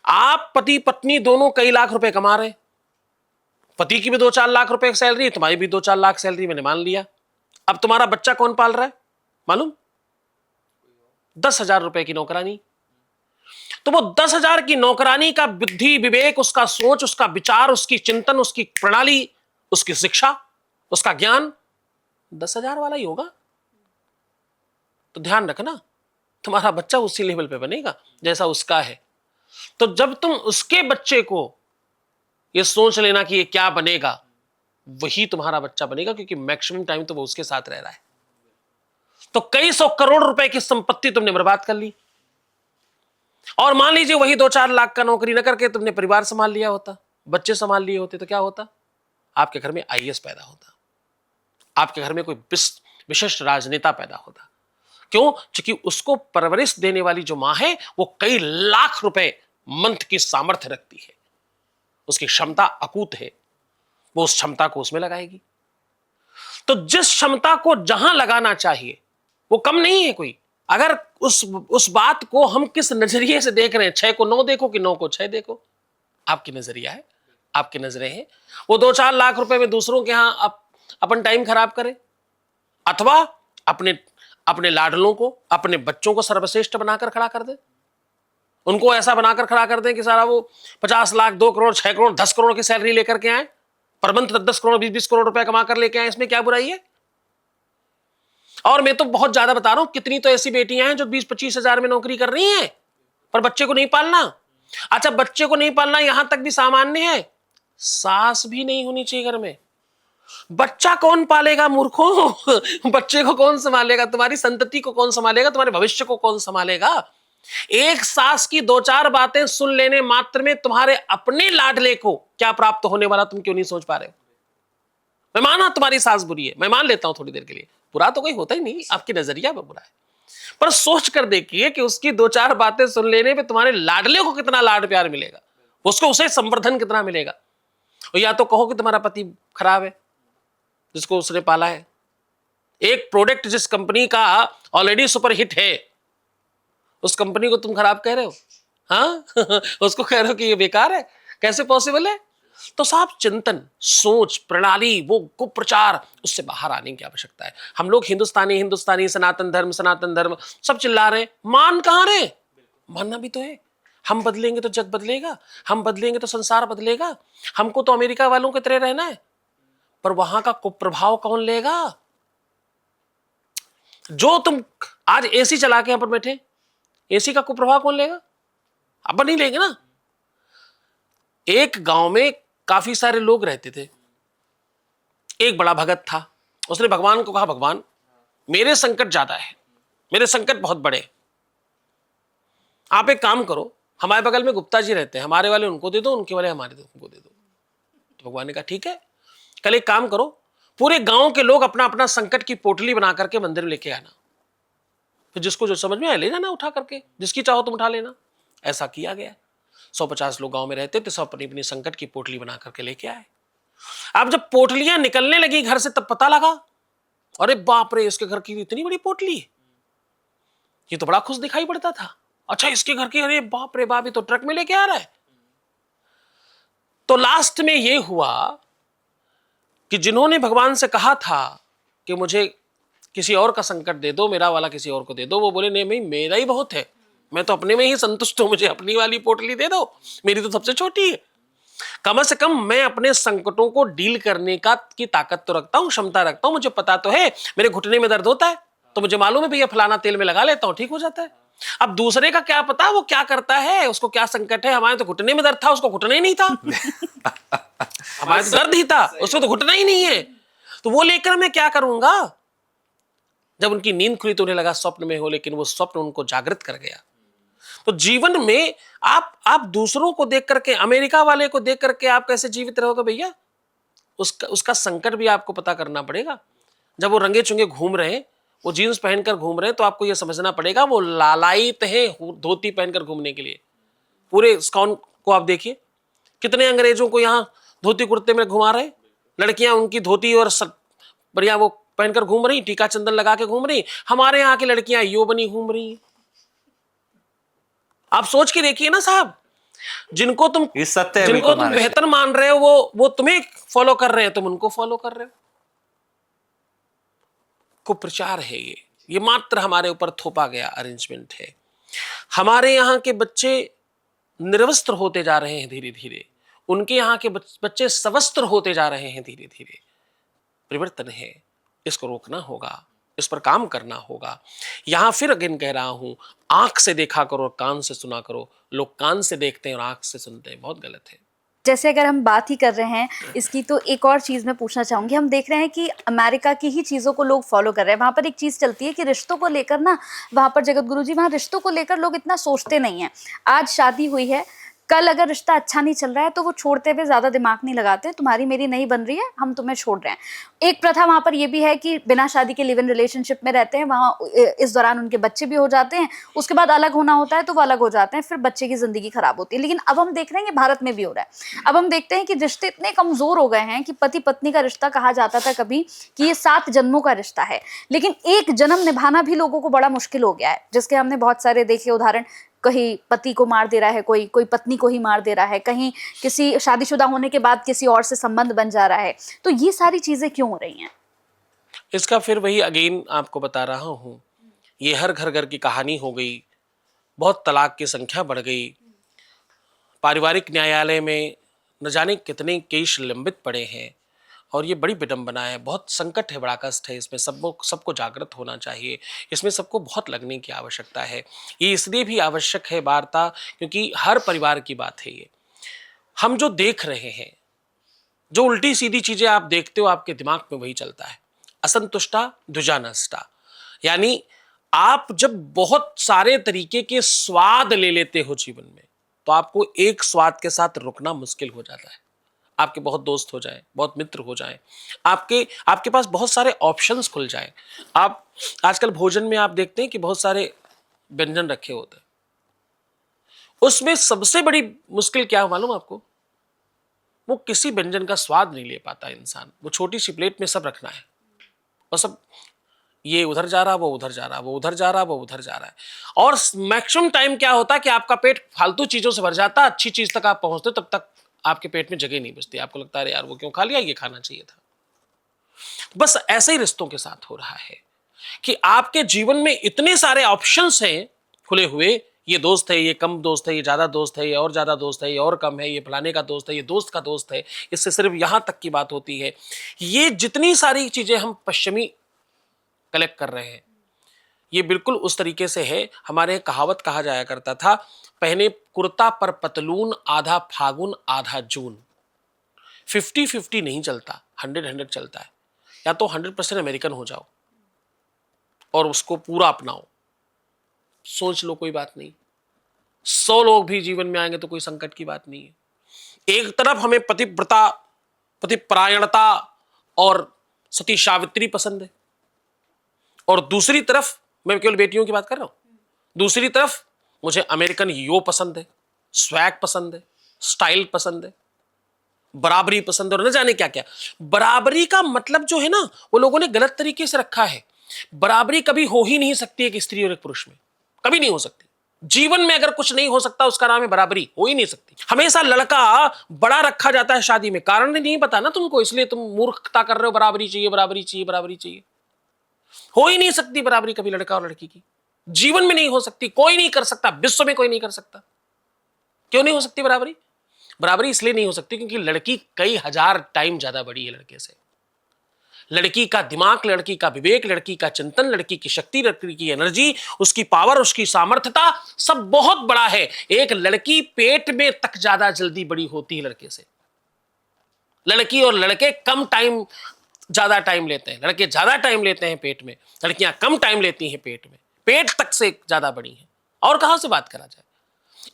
आप पति पत्नी दोनों कई लाख रुपए कमा रहे, पति की भी 2-4 लाख रुपए की सैलरी है, तुम्हारी भी 2-4 लाख सैलरी, मैंने मान लिया। अब तुम्हारा बच्चा कौन पाल रहा है मालूम? 10,000 रुपए की नौकरानी। तो वो 10,000 की नौकरानी का बुद्धि विवेक, उसका सोच, उसका विचार, उसकी चिंतन, उसकी प्रणाली, उसकी शिक्षा, उसका ज्ञान 10,000 वाला ही होगा। तो ध्यान रखना, तुम्हारा बच्चा उसी लेवल पे बनेगा जैसा उसका है। तो जब तुम उसके बच्चे को ये सोच लेना कि ये क्या बनेगा, वही तुम्हारा बच्चा बनेगा, क्योंकि मैक्सिमम टाइम तो वो उसके साथ रह रहा है। तो कई सौ करोड़ रुपए की संपत्ति तुमने बर्बाद कर ली, और मान लीजिए वही 2-4 लाख का नौकरी न करके तुमने परिवार संभाल लिया होता, बच्चे संभाल लिए होते, तो क्या होता? आपके घर में आईएएस पैदा होता, आपके घर में कोई विशिष्ट राजनेता पैदा होता। क्यों? क्योंकि उसको परवरिश देने वाली जो मां है वो कई लाख रुपए मंथ की सामर्थ्य रखती है, उसकी क्षमता अकूत है, वो उस क्षमता को उसमें लगाएगी। तो जिस क्षमता को जहां लगाना चाहिए वो कम नहीं है कोई। अगर उस बात को हम किस नजरिए से देख रहे हैं, 6 को 9 देखो कि 9 को 6 देखो, आपकी नजरिया है, आपकी नजरें हैं। वो 2-4 लाख रुपए में दूसरों के यहां अपन टाइम खराब करें, अथवा अपने लाडलों को, अपने बच्चों को सर्वश्रेष्ठ बनाकर खड़ा कर दे, उनको ऐसा बनाकर खड़ा कर दें कि सारा वो 50 लाख, 2 करोड़, 6 करोड़, 10 करोड़ की सैलरी लेकर के आए, पर मंथ 10 करोड़, 20 करोड़ रुपए कमा कर लेके आए। इसमें क्या बुराई है? और मैं तो बहुत ज्यादा बता रहा हूं, कितनी तो ऐसी बेटियां हैं जो 20-25 हजार में नौकरी कर रही हैं, पर बच्चे को नहीं पालना। अच्छा, बच्चे को नहीं पालना यहां तक भी सामान्य है, सास भी नहीं होनी चाहिए घर में। बच्चा कौन पालेगा मूर्खों? बच्चे को कौन संभालेगा? तुम्हारी संतति को कौन संभालेगा? तुम्हारे भविष्य को कौन संभालेगा? एक सास की 2-4 बातें सुन लेने मात्र में तुम्हारे अपने लाडले को क्या प्राप्त होने वाला, तुम क्यों नहीं सोच पा रहे हो? मैं माना तुम्हारी सास बुरी है, मैं मान लेता हूं थोड़ी देर के लिए, बुरा तो कोई होता ही नहीं, आपकी नजरिया में बुरा है, पर सोच कर देखिए कि उसकी 2-4 बातें सुन लेने पे तुम्हारे लाडले को कितना लाड प्यार मिलेगा, उसको उसे संवर्धन कितना मिलेगा। और या तो कहो कि तुम्हारा पति खराब है जिसको उसने पाला है। एक प्रोडक्ट जिस कंपनी का ऑलरेडी सुपर हिट है, उस कंपनी को तुम खराब कह रहे हो? हाँ उसको कह रहे हो कि ये बेकार है, कैसे पॉसिबल है? तो साहब, चिंतन, सोच प्रणाली, वो कुप्रचार, उससे बाहर आने की आवश्यकता है। हम लोग हिंदुस्तानी, सनातन धर्म सब चिल्ला रहे हैं, मान कहां रहे? मानना भी तो है। हम बदलेंगे तो जग बदलेगा, हम बदलेंगे तो संसार बदलेगा। हमको तो अमेरिका वालों की तरह रहना है, पर वहां का कुप्रभाव कौन लेगा? जो तुम आज एसी चला के यहां पर बैठे, एसी का कुप्रभाव कौन लेगा? अपन नहीं लेंगे ना। एक गांव में काफी सारे लोग रहते थे। एक बड़ा भगत था, उसने भगवान को कहा, भगवान मेरे संकट ज्यादा है, मेरे संकट बहुत बड़े, आप एक काम करो, हमारे बगल में गुप्ता जी रहते हैं, हमारे वाले उनको दे दो, उनके वाले हमारे उनको दे दो। तो भगवान ने कहा ठीक है, कल एक काम करो, पूरे गांव के लोग अपना अपना संकट की पोटली बना करके मंदिर में लेके आना, फिर जिसको जो समझ में आए ले जाना उठा करके, जिसकी चाहो तुम उठा लेना। ऐसा किया गया। 150 लोग गांव में रहते थे, सब अपनी अपनी संकट की पोटली बना करके लेके आए। अब जब पोटलियां निकलने लगी घर से, तब पता लगा, अरे बाप रे, इसके घर की इतनी बड़ी पोटली, ये तो बड़ा खुश दिखाई पड़ता था। अच्छा, इसके घर की, अरे बाप रे बाप, ये तो ट्रक में लेके आ रहा है। तो लास्ट में ये हुआ कि जिन्होंने भगवान से कहा था कि मुझे किसी और का संकट दे दो, मेरा वाला किसी और को दे दो, वो बोले नहीं भाई, मेरा ही बहुत है, मैं तो अपने में ही संतुष्ट हूं, मुझे अपनी वाली पोटली दे दो, मेरी तो सबसे छोटी है। कम से कम मैं अपने संकटों को डील करने की ताकत तो रखता हूं, क्षमता रखता हूं। मुझे पता तो है मेरे घुटने में दर्द होता है, तो मुझे मालूम है भैया फलाना तेल में लगा लेता हूं, ठीक हो जाता है। अब दूसरे का क्या पता वो क्या करता है, उसको क्या संकट है। हमारे तो घुटने में दर्द था, उसको घुटना ही नहीं था। हमारे तो दर्द ही था, उसको तो घुटना ही नहीं है। तो वो लेकर मैं क्या करूंगा? जब उनकी नींद खुली तो उन्हें लगा स्वप्न में हो, लेकिन वो स्वप्न उनको जागृत कर गया। तो जीवन में आप दूसरों को देख करके, अमेरिका वाले को देख करके आप कैसे जीवित रहोगे भैया? उसका संकट भी आपको पता करना पड़ेगा। जब वो रंगे चुंगे घूम रहे हैं, वो जीन्स पहनकर घूम रहे हैं, तो आपको यह समझना पड़ेगा वो लालायित है धोती पहनकर घूमने के लिए। पूरे इस्कॉन को आप देखिए, कितने अंग्रेजों को यहाँ धोती कुर्ते में घुमा रहे, लड़कियां उनकी धोती और बढ़िया वो पहनकर घूम रही, टीका चंदन लगा के घूम रही। हमारे यहाँ की लड़कियां यो बनी घूम रही। आप सोच के देखिए ना साहब, जिनको तुम बेहतर मान रहे हो, वो तुम्हें फॉलो कर रहे हैं, तुम उनको फॉलो कर रहे हो। कुप्रचार है ये मात्र हमारे ऊपर थोपा गया अरेंजमेंट है। हमारे यहाँ के बच्चे निर्वस्त्र होते जा रहे हैं धीरे धीरे, उनके यहाँ के बच्चे सवस्त्र होते जा रहे हैं धीरे धीरे। परिवर्तन है, इसको रोकना होगा, इस पर काम करना होगा। यहां फिर अगेन कह रहा हूं, आंख से देखा करो और कान से सुना करो, लोग कान से देखते हैं और आंख से सुनते हैं, बहुत गलत है। जैसे अगर हम बात ही कर रहे हैं इसकी, तो एक और चीज़ मैं पूछना चाहूँगी। हम देख रहे हैं कि अमेरिका की ही चीज़ों को लोग फॉलो कर रहे हैं। वहाँ पर एक चीज़ चलती है कि रिश्तों को लेकर ना, वहाँ पर जगत गुरु जी, वहाँ रिश्तों को लेकर लोग इतना सोचते नहीं हैं। आज शादी हुई है, कल अगर रिश्ता अच्छा नहीं चल रहा है तो वो छोड़ते हुए ज़्यादा दिमाग नहीं लगाते। तुम्हारी मेरी नहीं बन रही है, हम तुम्हें छोड़ रहे हैं। एक प्रथा वहाँ पर ये भी है कि बिना शादी के लिव इन रिलेशनशिप में रहते हैं। वहाँ इस दौरान उनके बच्चे भी हो जाते हैं, उसके बाद अलग होना होता है तो वो अलग हो जाते हैं, फिर बच्चे की ज़िंदगी खराब होती है। लेकिन अब हम देख रहे हैं कि भारत में भी हो रहा है। अब हम देखते हैं कि रिश्ते इतने कमज़ोर हो गए हैं कि पति पत्नी का रिश्ता कहा जाता था कभी कि ये 7 जन्मों का रिश्ता है, लेकिन एक जन्म निभाना भी लोगों को बड़ा मुश्किल हो गया है। जिसके हमने बहुत सारे देखे उदाहरण। कहीं पति को मार दे रहा है, कोई पत्नी को ही मार दे रहा है, कहीं किसी शादीशुदा होने के बाद किसी और से संबंध बन जा रहा है। तो ये सारी चीजें क्यों हो रही हैं? इसका फिर वही अगेन आपको बता रहा हूँ, ये हर घर घर की कहानी हो गई। बहुत तलाक की संख्या बढ़ गई। पारिवारिक न्यायालय में न जाने कितने केस लंबित पड़े हैं, और ये बड़ी विडंबना है। बहुत संकट है, बड़ा कष्ट है। इसमें सबको जागृत होना चाहिए। इसमें सबको बहुत लगने की आवश्यकता है। ये इसलिए भी आवश्यक है वार्ता, क्योंकि हर परिवार की बात है ये। हम जो देख रहे हैं, जो उल्टी सीधी चीजें आप देखते हो, आपके दिमाग में वही चलता है। असंतुष्टा द्विजानष्टा, यानी आप जब बहुत सारे तरीके के स्वाद ले लेते हो जीवन में, तो आपको एक स्वाद के साथ रुकना मुश्किल हो जाता है। आपके बहुत दोस्त हो जाएं, बहुत मित्र हो जाएं, आपके पास बहुत सारे ऑप्शंस खुल जाएं। आप आजकल भोजन में आप देखते हैं कि बहुत सारे व्यंजन रखे होते हैं। उसमें सबसे बड़ी मुश्किल क्या है मालूम आपको? वो किसी व्यंजन का स्वाद नहीं ले पाता इंसान। वो छोटी सी प्लेट में सब रखना है, और सब ये उधर जा रहा, वो उधर जा रहा, वो उधर जा रहा, वो उधर जा रहा है। और मैक्सिमम टाइम क्या होता है कि आपका पेट फालतू चीजों से भर जाता है। अच्छी चीज तक आप पहुंचते तब तक आपके पेट में जगह नहीं बचती। आपको लगता है यार वो क्यों खा लिया, ये खाना चाहिए था। बस ऐसे ही रिश्तों के साथ हो रहा है कि आपके जीवन में इतने सारे ऑप्शंस हैं खुले हुए। ये दोस्त है, ये कम दोस्त है, ये ज्यादा दोस्त है, ये और ज्यादा दोस्त है, ये और कम है, ये फलाने का दोस्त है, ये दोस्त का दोस्त है। इससे सिर्फ यहां तक की बात होती है। ये जितनी सारी चीजें हम पश्चिमी कलेक्ट कर रहे हैं, ये बिल्कुल उस तरीके से है। हमारे कहावत कहा जाया करता था, पहने कुर्ता पर पतलून, आधा फागुन आधा जून। 50-50 नहीं चलता, 100-100 चलता है। या तो 100% अमेरिकन हो जाओ और उसको पूरा अपनाओ, सोच लो कोई बात नहीं। 100 लोग भी जीवन में आएंगे तो कोई संकट की बात नहीं है। एक तरफ हमें पतिव्रता, पतिपरायणता और सती सावित्री पसंद है, और दूसरी तरफ मैं केवल बेटियों की बात कर रहा हूं, दूसरी तरफ मुझे अमेरिकन यो पसंद है, स्वैग पसंद है, स्टाइल पसंद है, बराबरी पसंद है, और न जाने क्या क्या। बराबरी का मतलब जो है ना, वो लोगों ने गलत तरीके से रखा है। बराबरी कभी हो ही नहीं सकती एक स्त्री और एक पुरुष में, कभी नहीं हो सकती। जीवन में अगर कुछ नहीं हो सकता उसका नाम है बराबरी, हो ही नहीं सकती। हमेशा लड़का बड़ा रखा जाता है शादी में, कारण नहीं पता ना तुमको, इसलिए तुम मूर्खता कर रहे हो। बराबरी चाहिए, बराबरी चाहिए, बराबरी चाहिए। हो ही नहीं सकती बराबरी कभी लड़का और लड़की की, जीवन में नहीं हो सकती। कोई नहीं कर सकता, विश्व में कोई नहीं कर सकता। क्यों नहीं हो सकती बराबरी? बराबरी इसलिए नहीं हो सकती क्योंकि लड़की कई हजार टाइम ज्यादा बड़ी है लड़के से। लड़की का दिमाग, लड़की का विवेक, लड़की का चिंतन, लड़की की शक्ति, लड़की की एनर्जी, उसकी पावर, उसकी सामर्थ्यता सब बहुत बड़ा है। एक लड़की पेट में तक ज्यादा जल्दी बड़ी होती है लड़के से। लड़की और लड़के कम टाइम, ज्यादा टाइम लेते हैं। लड़के ज्यादा टाइम लेते हैं पेट में, लड़कियां कम टाइम लेती हैं पेट में। पेट तक से ज्यादा बड़ी हैं, और कहां से बात करा जाए।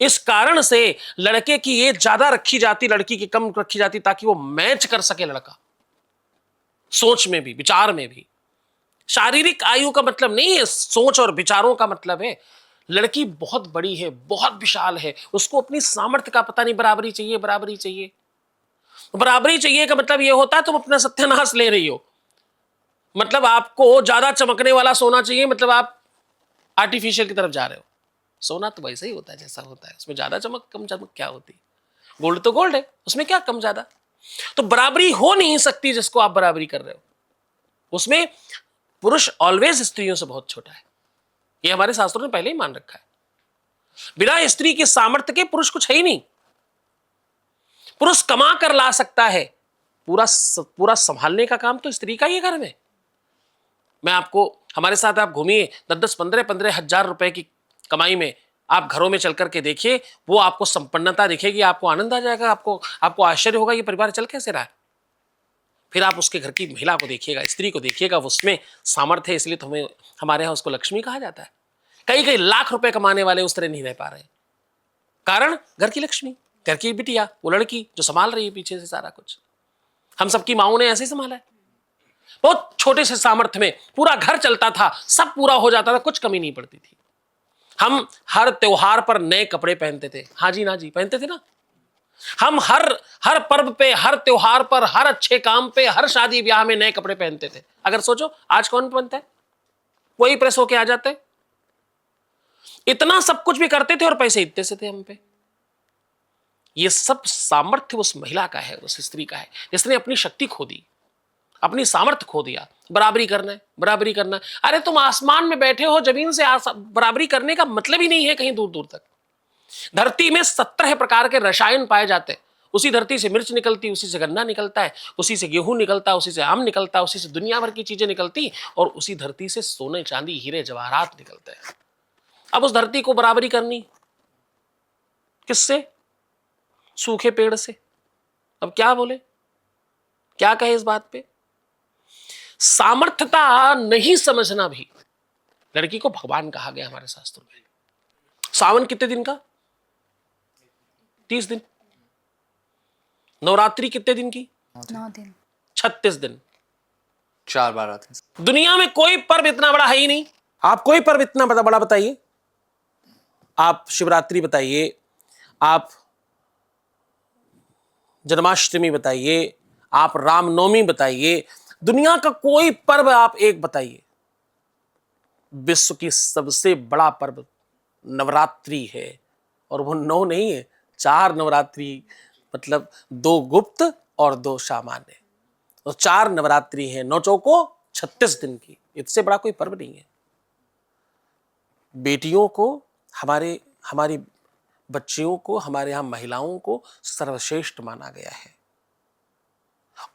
इस कारण से लड़के की एज ज्यादा रखी जाती, लड़की की कम रखी जाती, ताकि वो मैच कर सके लड़का, सोच में भी, विचार में भी। शारीरिक आयु का मतलब नहीं है, सोच और विचारों का मतलब है। लड़की बहुत बड़ी है, बहुत विशाल है, उसको अपनी सामर्थ्य का पता नहीं। बराबरी चाहिए, बराबरी चाहिए। बराबरी चाहिए का मतलब यह होता है तुम अपना सत्यानाश ले रही हो। मतलब आपको ज्यादा चमकने वाला सोना चाहिए, मतलब आप आर्टिफिशियल की तरफ जा रहे हो। सोना तो वैसे ही होता है जैसा होता है, उसमें ज्यादा चमक कम चमक क्या होती है। गोल्ड तो गोल्ड है, उसमें क्या कम ज्यादा। तो बराबरी हो नहीं सकती जिसको आप बराबरी कर रहे हो। उसमें पुरुष ऑलवेज स्त्रियों से बहुत छोटा है, ये हमारे शास्त्रों ने पहले ही मान रखा है। बिना स्त्री के सामर्थ्य के पुरुष कुछ है ही नहीं। पुरुष कमा कर ला सकता है, पूरा संभालने का काम तो स्त्री का ही है घर में। मैं आपको, हमारे साथ आप घूमिए, 10-10, 15-15 हजार रुपए की कमाई में आप घरों में चल करके देखिए, वो आपको संपन्नता दिखेगी, आपको आनंद आ जाएगा, आपको आश्चर्य होगा ये परिवार चल कैसे रहा है। फिर आप उसके घर की महिला को देखिएगा, स्त्री को देखिएगा, उसमें सामर्थ्य है, इसलिए तो हमें हमारे यहाँ उसको लक्ष्मी कहा जाता है। कई कई लाख रुपए कमाने वाले उस तरह नहीं रह पा रहे, कारण घर की लक्ष्मी, घर की बिटिया, वो लड़की जो संभाल रही है पीछे से सारा कुछ। हम सबकी माओं ने ऐसे ही संभाला है। बहुत छोटे से सामर्थ्य में पूरा घर चलता था, सब पूरा हो जाता था, कुछ कमी नहीं पड़ती थी। हम हर त्योहार पर नए कपड़े पहनते थे, हाँ जी ना जी, पहनते थे ना। हम हर पर्व पे, हर त्योहार पर, हर अच्छे काम पे, हर शादी ब्याह में नए कपड़े पहनते थे। अगर सोचो आज कौन पहनता है, वही प्रेस होके आ जाते। इतना सब कुछ भी करते थे और पैसे इतने से थे हम पे। ये सब सामर्थ्य उस महिला का है, उस स्त्री का है, जिसने अपनी शक्ति खो दी, अपनी सामर्थ्य खो दिया। बराबरी करना है, बराबरी करना है। अरे तुम आसमान में बैठे हो, जमीन से बराबरी करने का मतलब ही नहीं है कहीं दूर दूर तक। धरती में 17 प्रकार के रसायन पाए जाते हैं। उसी धरती से मिर्च निकलती, उसी से गन्ना निकलता है, उसी से गेहूं निकलता है, उसी से आम निकलता है, उसी से दुनिया भर की चीजें निकलती, और उसी धरती से सोने चांदी हीरे जवाहरात निकलते हैं। अब उस धरती को बराबरी करनी किससे? सूखे पेड़ से। अब क्या बोले, क्या कहे इस बात पे? सामर्थ्यता नहीं समझना भी, लड़की को भगवान कहा गया हमारे शास्त्रों में। सावन कितने दिन का? 30 दिन। नवरात्रि कितने दिन की? 9 दिन। 36 दिन। 4 बार आते हैं। दुनिया में कोई पर्व इतना बड़ा है ही नहीं। आप कोई पर्व इतना बड़ा बताइए। आप शिवरात्रि बताइए, आप जन्माष्टमी बताइए, आप रामनवमी बताइए, दुनिया का कोई पर्व आप एक बताइए। विश्व की सबसे बड़ा पर्व नवरात्रि है, और वो 9 नहीं है, 4 नवरात्रि, मतलब 2 गुप्त और 2 सामान्य, तो 4 नवरात्रि है, 9 चौको 36 दिन की। इससे बड़ा कोई पर्व नहीं है। बेटियों को, हमारी बच्चियों को, हमारे यहां महिलाओं को सर्वश्रेष्ठ माना गया है,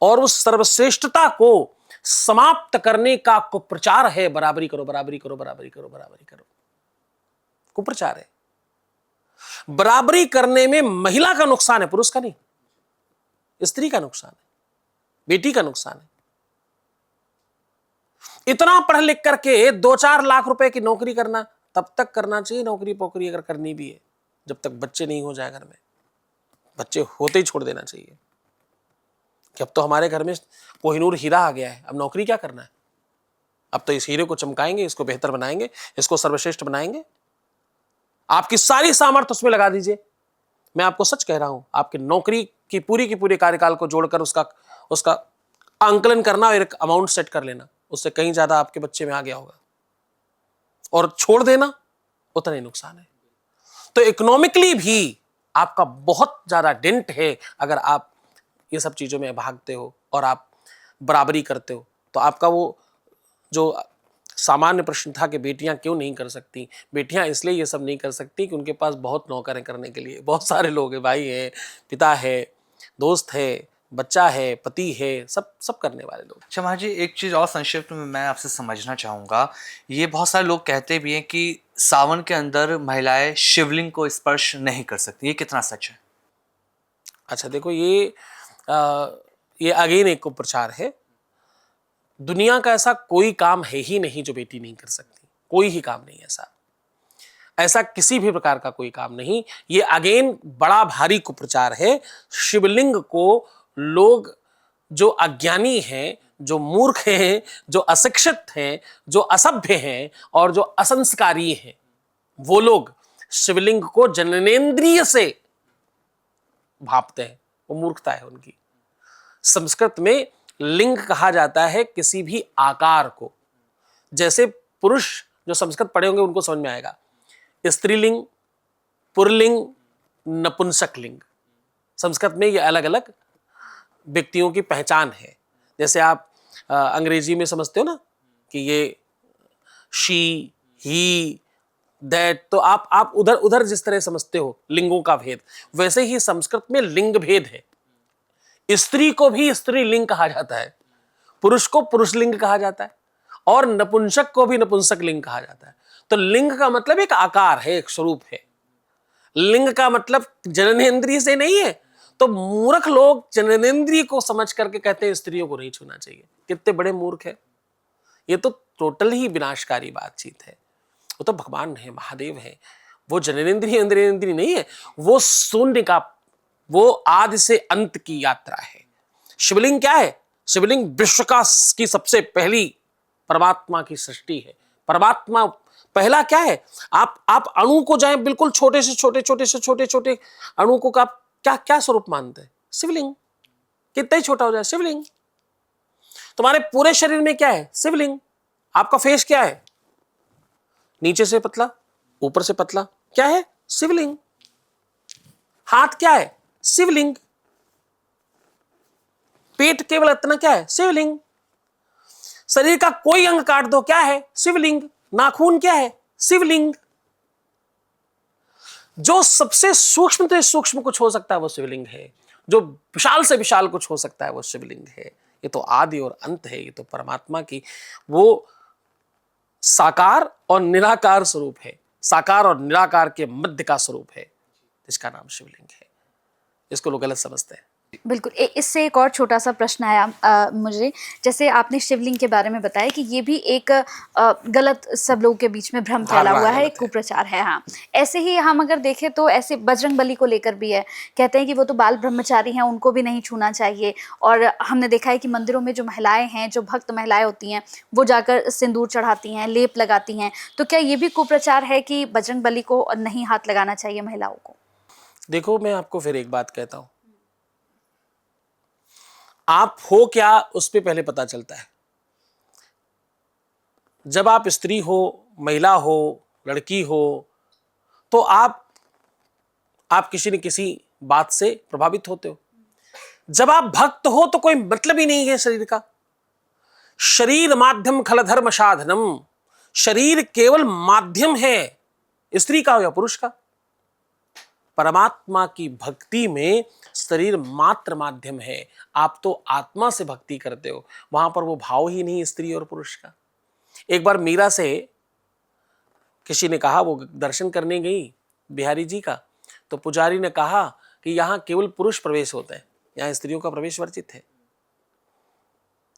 और उस सर्वश्रेष्ठता को समाप्त करने का कुप्रचार है बराबरी करो, बराबरी करो, बराबरी करो, बराबरी करो। कुप्रचार है। बराबरी करने में महिला का नुकसान है, पुरुष का नहीं। स्त्री का नुकसान है, बेटी का नुकसान है। इतना पढ़ लिख करके 2-4 लाख रुपए की नौकरी करना तब तक करना चाहिए, नौकरी पोकरी अगर करनी भी है, जब तक बच्चे नहीं हो जाए घर में। बच्चे होते ही छोड़ देना चाहिए कि अब तो हमारे घर में कोहिनूर हीरा आ गया है, अब नौकरी क्या करना है, अब तो इस हीरे को चमकाएंगे, इसको बेहतर बनाएंगे, इसको सर्वश्रेष्ठ बनाएंगे। आपकी सारी सामर्थ्य उसमें लगा दीजिए। मैं आपको सच कह रहा हूं, आपकी नौकरी की पूरे कार्यकाल को जोड़कर उसका आंकलन करना और एक अमाउंट सेट कर लेना, उससे कहीं ज्यादा आपके बच्चे में आ गया होगा, और छोड़ देना उतना ही नुकसान है। तो इकोनॉमिकली भी आपका बहुत ज्यादा डेंट है अगर आप ये सब चीजों में भागते हो और आप बराबरी करते हो। तो आपका वो जो सामान्य प्रश्न था कि बेटियां क्यों नहीं कर सकती, बेटियां इसलिए ये सब नहीं कर सकती कि उनके पास बहुत नौकर हैं करने के लिए, बहुत सारे लोग हैं, भाई हैं, पिता है, दोस्त है, बच्चा है, पति है, सब करने वाले लोग। अच्छा माँ जी, एक चीज़ और संक्षिप्त में मैं आपसे समझना चाहूँगा। ये बहुत सारे लोग कहते भी हैं कि सावन के अंदर महिलाएं शिवलिंग को स्पर्श नहीं कर सकती, ये कितना सच है? अच्छा देखो, ये अगेन एक कुप्रचार है। दुनिया का ऐसा कोई काम है ही नहीं जो बेटी नहीं कर सकती, कोई ही काम नहीं ऐसा किसी भी प्रकार का कोई काम नहीं। ये अगेन बड़ा भारी कुप्रचार है। शिवलिंग को लोग जो अज्ञानी हैं, जो मूर्ख हैं, जो अशिक्षित हैं, जो असभ्य हैं और जो असंस्कारी हैं, वो लोग शिवलिंग को जननेंद्रिय से भापते हैं। वो मूर्खता है उनकी। संस्कृत में लिंग कहा जाता है किसी भी आकार को। जैसे पुरुष जो संस्कृत पढ़े होंगे उनको समझ में आएगा, स्त्रीलिंग, पुरलिंग, नपुंसक लिंग। संस्कृत में ये अलग अलग व्यक्तियों की पहचान है। जैसे आप अंग्रेजी में समझते हो ना कि ये शी, ही, दैट, तो आप उधर उधर जिस तरह समझते हो लिंगों का भेद, वैसे ही संस्कृत में लिंग भेद है। स्त्री को भी स्त्रीलिंग कहा जाता है, पुरुष को पुरुष लिंग कहा जाता है, और नपुंसक को भी नपुंसक लिंग कहा जाता है। तो लिंग का मतलब एक आकार है, एक स्वरूप है। लिंग का मतलब जननेंद्रिय से नहीं है। तो मूर्ख लोग जननेंद्रिय को समझ करके कहते हैं स्त्रियों को नहीं छूना चाहिए। कितने बड़े मूर्ख है। ये तो टोटल ही विनाशकारी बातचीत है। वो तो भगवान है, महादेव है, वो जननेंद्रिय इंद्रिय नहीं है, वो शून्य का, वो आदि से अंत की यात्रा है। शिवलिंग क्या है? शिवलिंग विश्व की सबसे पहली परमात्मा की सृष्टि है। परमात्मा पहला क्या है? आप अणु को जाएं, बिल्कुल छोटे से छोटे अणु को आप क्या क्या स्वरूप मानते हैं? शिवलिंग। कितना ही छोटा हो जाए, शिवलिंग। तुम्हारे पूरे शरीर में क्या है? शिवलिंग। आपका फेस क्या है? नीचे से पतला, ऊपर से पतला, क्या है? शिवलिंग। हाथ क्या है? शिवलिंग। पेट केवल इतना क्या है? शिवलिंग। शरीर का कोई अंग काट दो, क्या है? शिवलिंग। नाखून क्या है? शिवलिंग। जो सबसे सूक्ष्म से सूक्ष्म कुछ हो सकता है वो शिवलिंग है। जो विशाल से विशाल कुछ हो सकता है वो शिवलिंग है। ये तो आदि और अंत है। ये तो परमात्मा की वो साकार और निराकार स्वरूप है। साकार और निराकार के मध्य का स्वरूप है, इसका नाम शिवलिंग है। इसको लोग गलत समझते हैं। बिल्कुल। इससे एक और छोटा सा प्रश्न आया मुझे। जैसे आपने शिवलिंग के बारे में बताया कि ये भी एक गलत, सब लोगों के बीच में भ्रम फैला हुआ है, एक कुप्रचार है। हाँ, ऐसे ही हम अगर देखें तो ऐसे बजरंगबली को लेकर भी है, कहते हैं कि वो तो बाल ब्रह्मचारी हैं, उनको भी नहीं छूना चाहिए। और हमने देखा है कि मंदिरों में जो महिलाएं हैं, जो भक्त महिलाएं होती हैं, वो जाकर सिंदूर चढ़ाती हैं, लेप लगाती हैं। तो क्या ये भी कुप्रचार है कि बजरंगबली को नहीं हाथ लगाना चाहिए महिलाओं को? देखो, मैं आपको फिर एक बात कहता हूं, आप हो क्या उस पर पहले पता चलता है। जब आप स्त्री हो, महिला हो, लड़की हो, तो आप किसी न किसी बात से प्रभावित होते हो। जब आप भक्त हो तो कोई मतलब ही नहीं है शरीर का। शरीर माध्यम खल धर्म साधनम। शरीर केवल माध्यम है, स्त्री का हो या पुरुष का। परमात्मा की भक्ति में शरीर मात्र माध्यम है। आप तो आत्मा से भक्ति करते हो, वहां पर वो भाव ही नहीं स्त्री और पुरुष का। एक बार मीरा से किसी ने कहा, वो दर्शन करने गई बिहारी जी का, तो पुजारी ने कहा कि यहां केवल पुरुष प्रवेश होता है, यहां स्त्रियों का प्रवेश वर्जित है।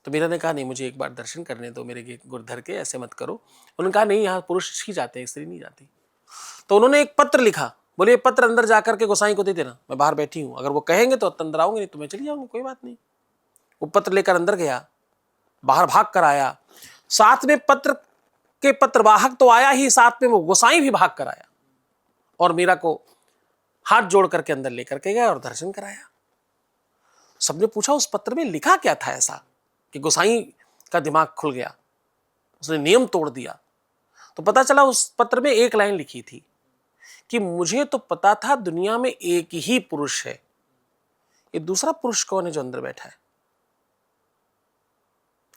तो मीरा ने कहा, नहीं, मुझे एक बार दर्शन करने दो मेरे गुरुधर के, ऐसे मत करो। उन्होंने कहा, नहीं, यहां पुरुष ही जाते हैं, स्त्री नहीं जाती। तो उन्होंने एक पत्र लिखा, बोले ये पत्र अंदर जाकर के गोसाई को दे देना, मैं बाहर बैठी हूं, अगर वो कहेंगे तो अंदर आऊंगी, नहीं तो मैं चली जाऊंगी, कोई बात नहीं। वो पत्र लेकर अंदर गया, बाहर भाग कर आया। साथ में पत्र के पत्रवाहक तो आया ही, साथ में वो गोसाई भी भाग कर आया और मीरा को हाथ जोड़ करके अंदर लेकर के गया और दर्शन कराया। सबने पूछा, उस पत्र में लिखा क्या था ऐसा कि गोसाई का दिमाग खुल गया, उसने नियम तोड़ दिया। तो पता चला उस पत्र में एक लाइन लिखी थी कि मुझे तो पता था दुनिया में एक ही पुरुष है, ये दूसरा पुरुष कौन है जो अंदर बैठा है।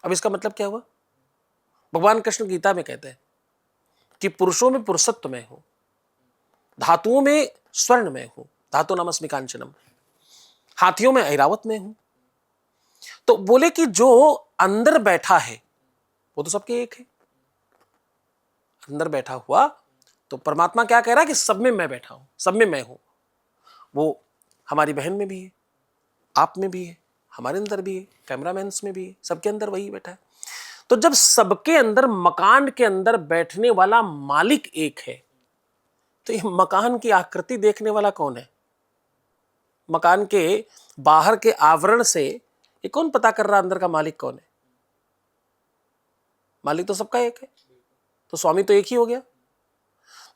अब इसका मतलब क्या हुआ? भगवान कृष्ण गीता में कहते हैं कि पुरुषों में पुरुषत्व में हूं, धातुओं में स्वर्ण में हूं, धातु नामस्मि कांचनम, हाथियों में ऐरावत में हूं। तो बोले कि जो अंदर बैठा है वो तो सबके एक है। अंदर बैठा हुआ तो परमात्मा क्या कह रहा है कि सब में मैं बैठा हूं, सब में मैं हूं। वो हमारी बहन में भी है, आप में भी है, हमारे अंदर भी है, कैमरामैन में भी है, सबके अंदर वही बैठा है। तो जब सबके अंदर, मकान के अंदर बैठने वाला मालिक एक है, तो ये मकान की आकृति देखने वाला कौन है? मकान के बाहर के आवरण से ये कौन पता कर रहा अंदर का मालिक कौन है? मालिक तो सबका एक है, तो स्वामी तो एक ही हो गया।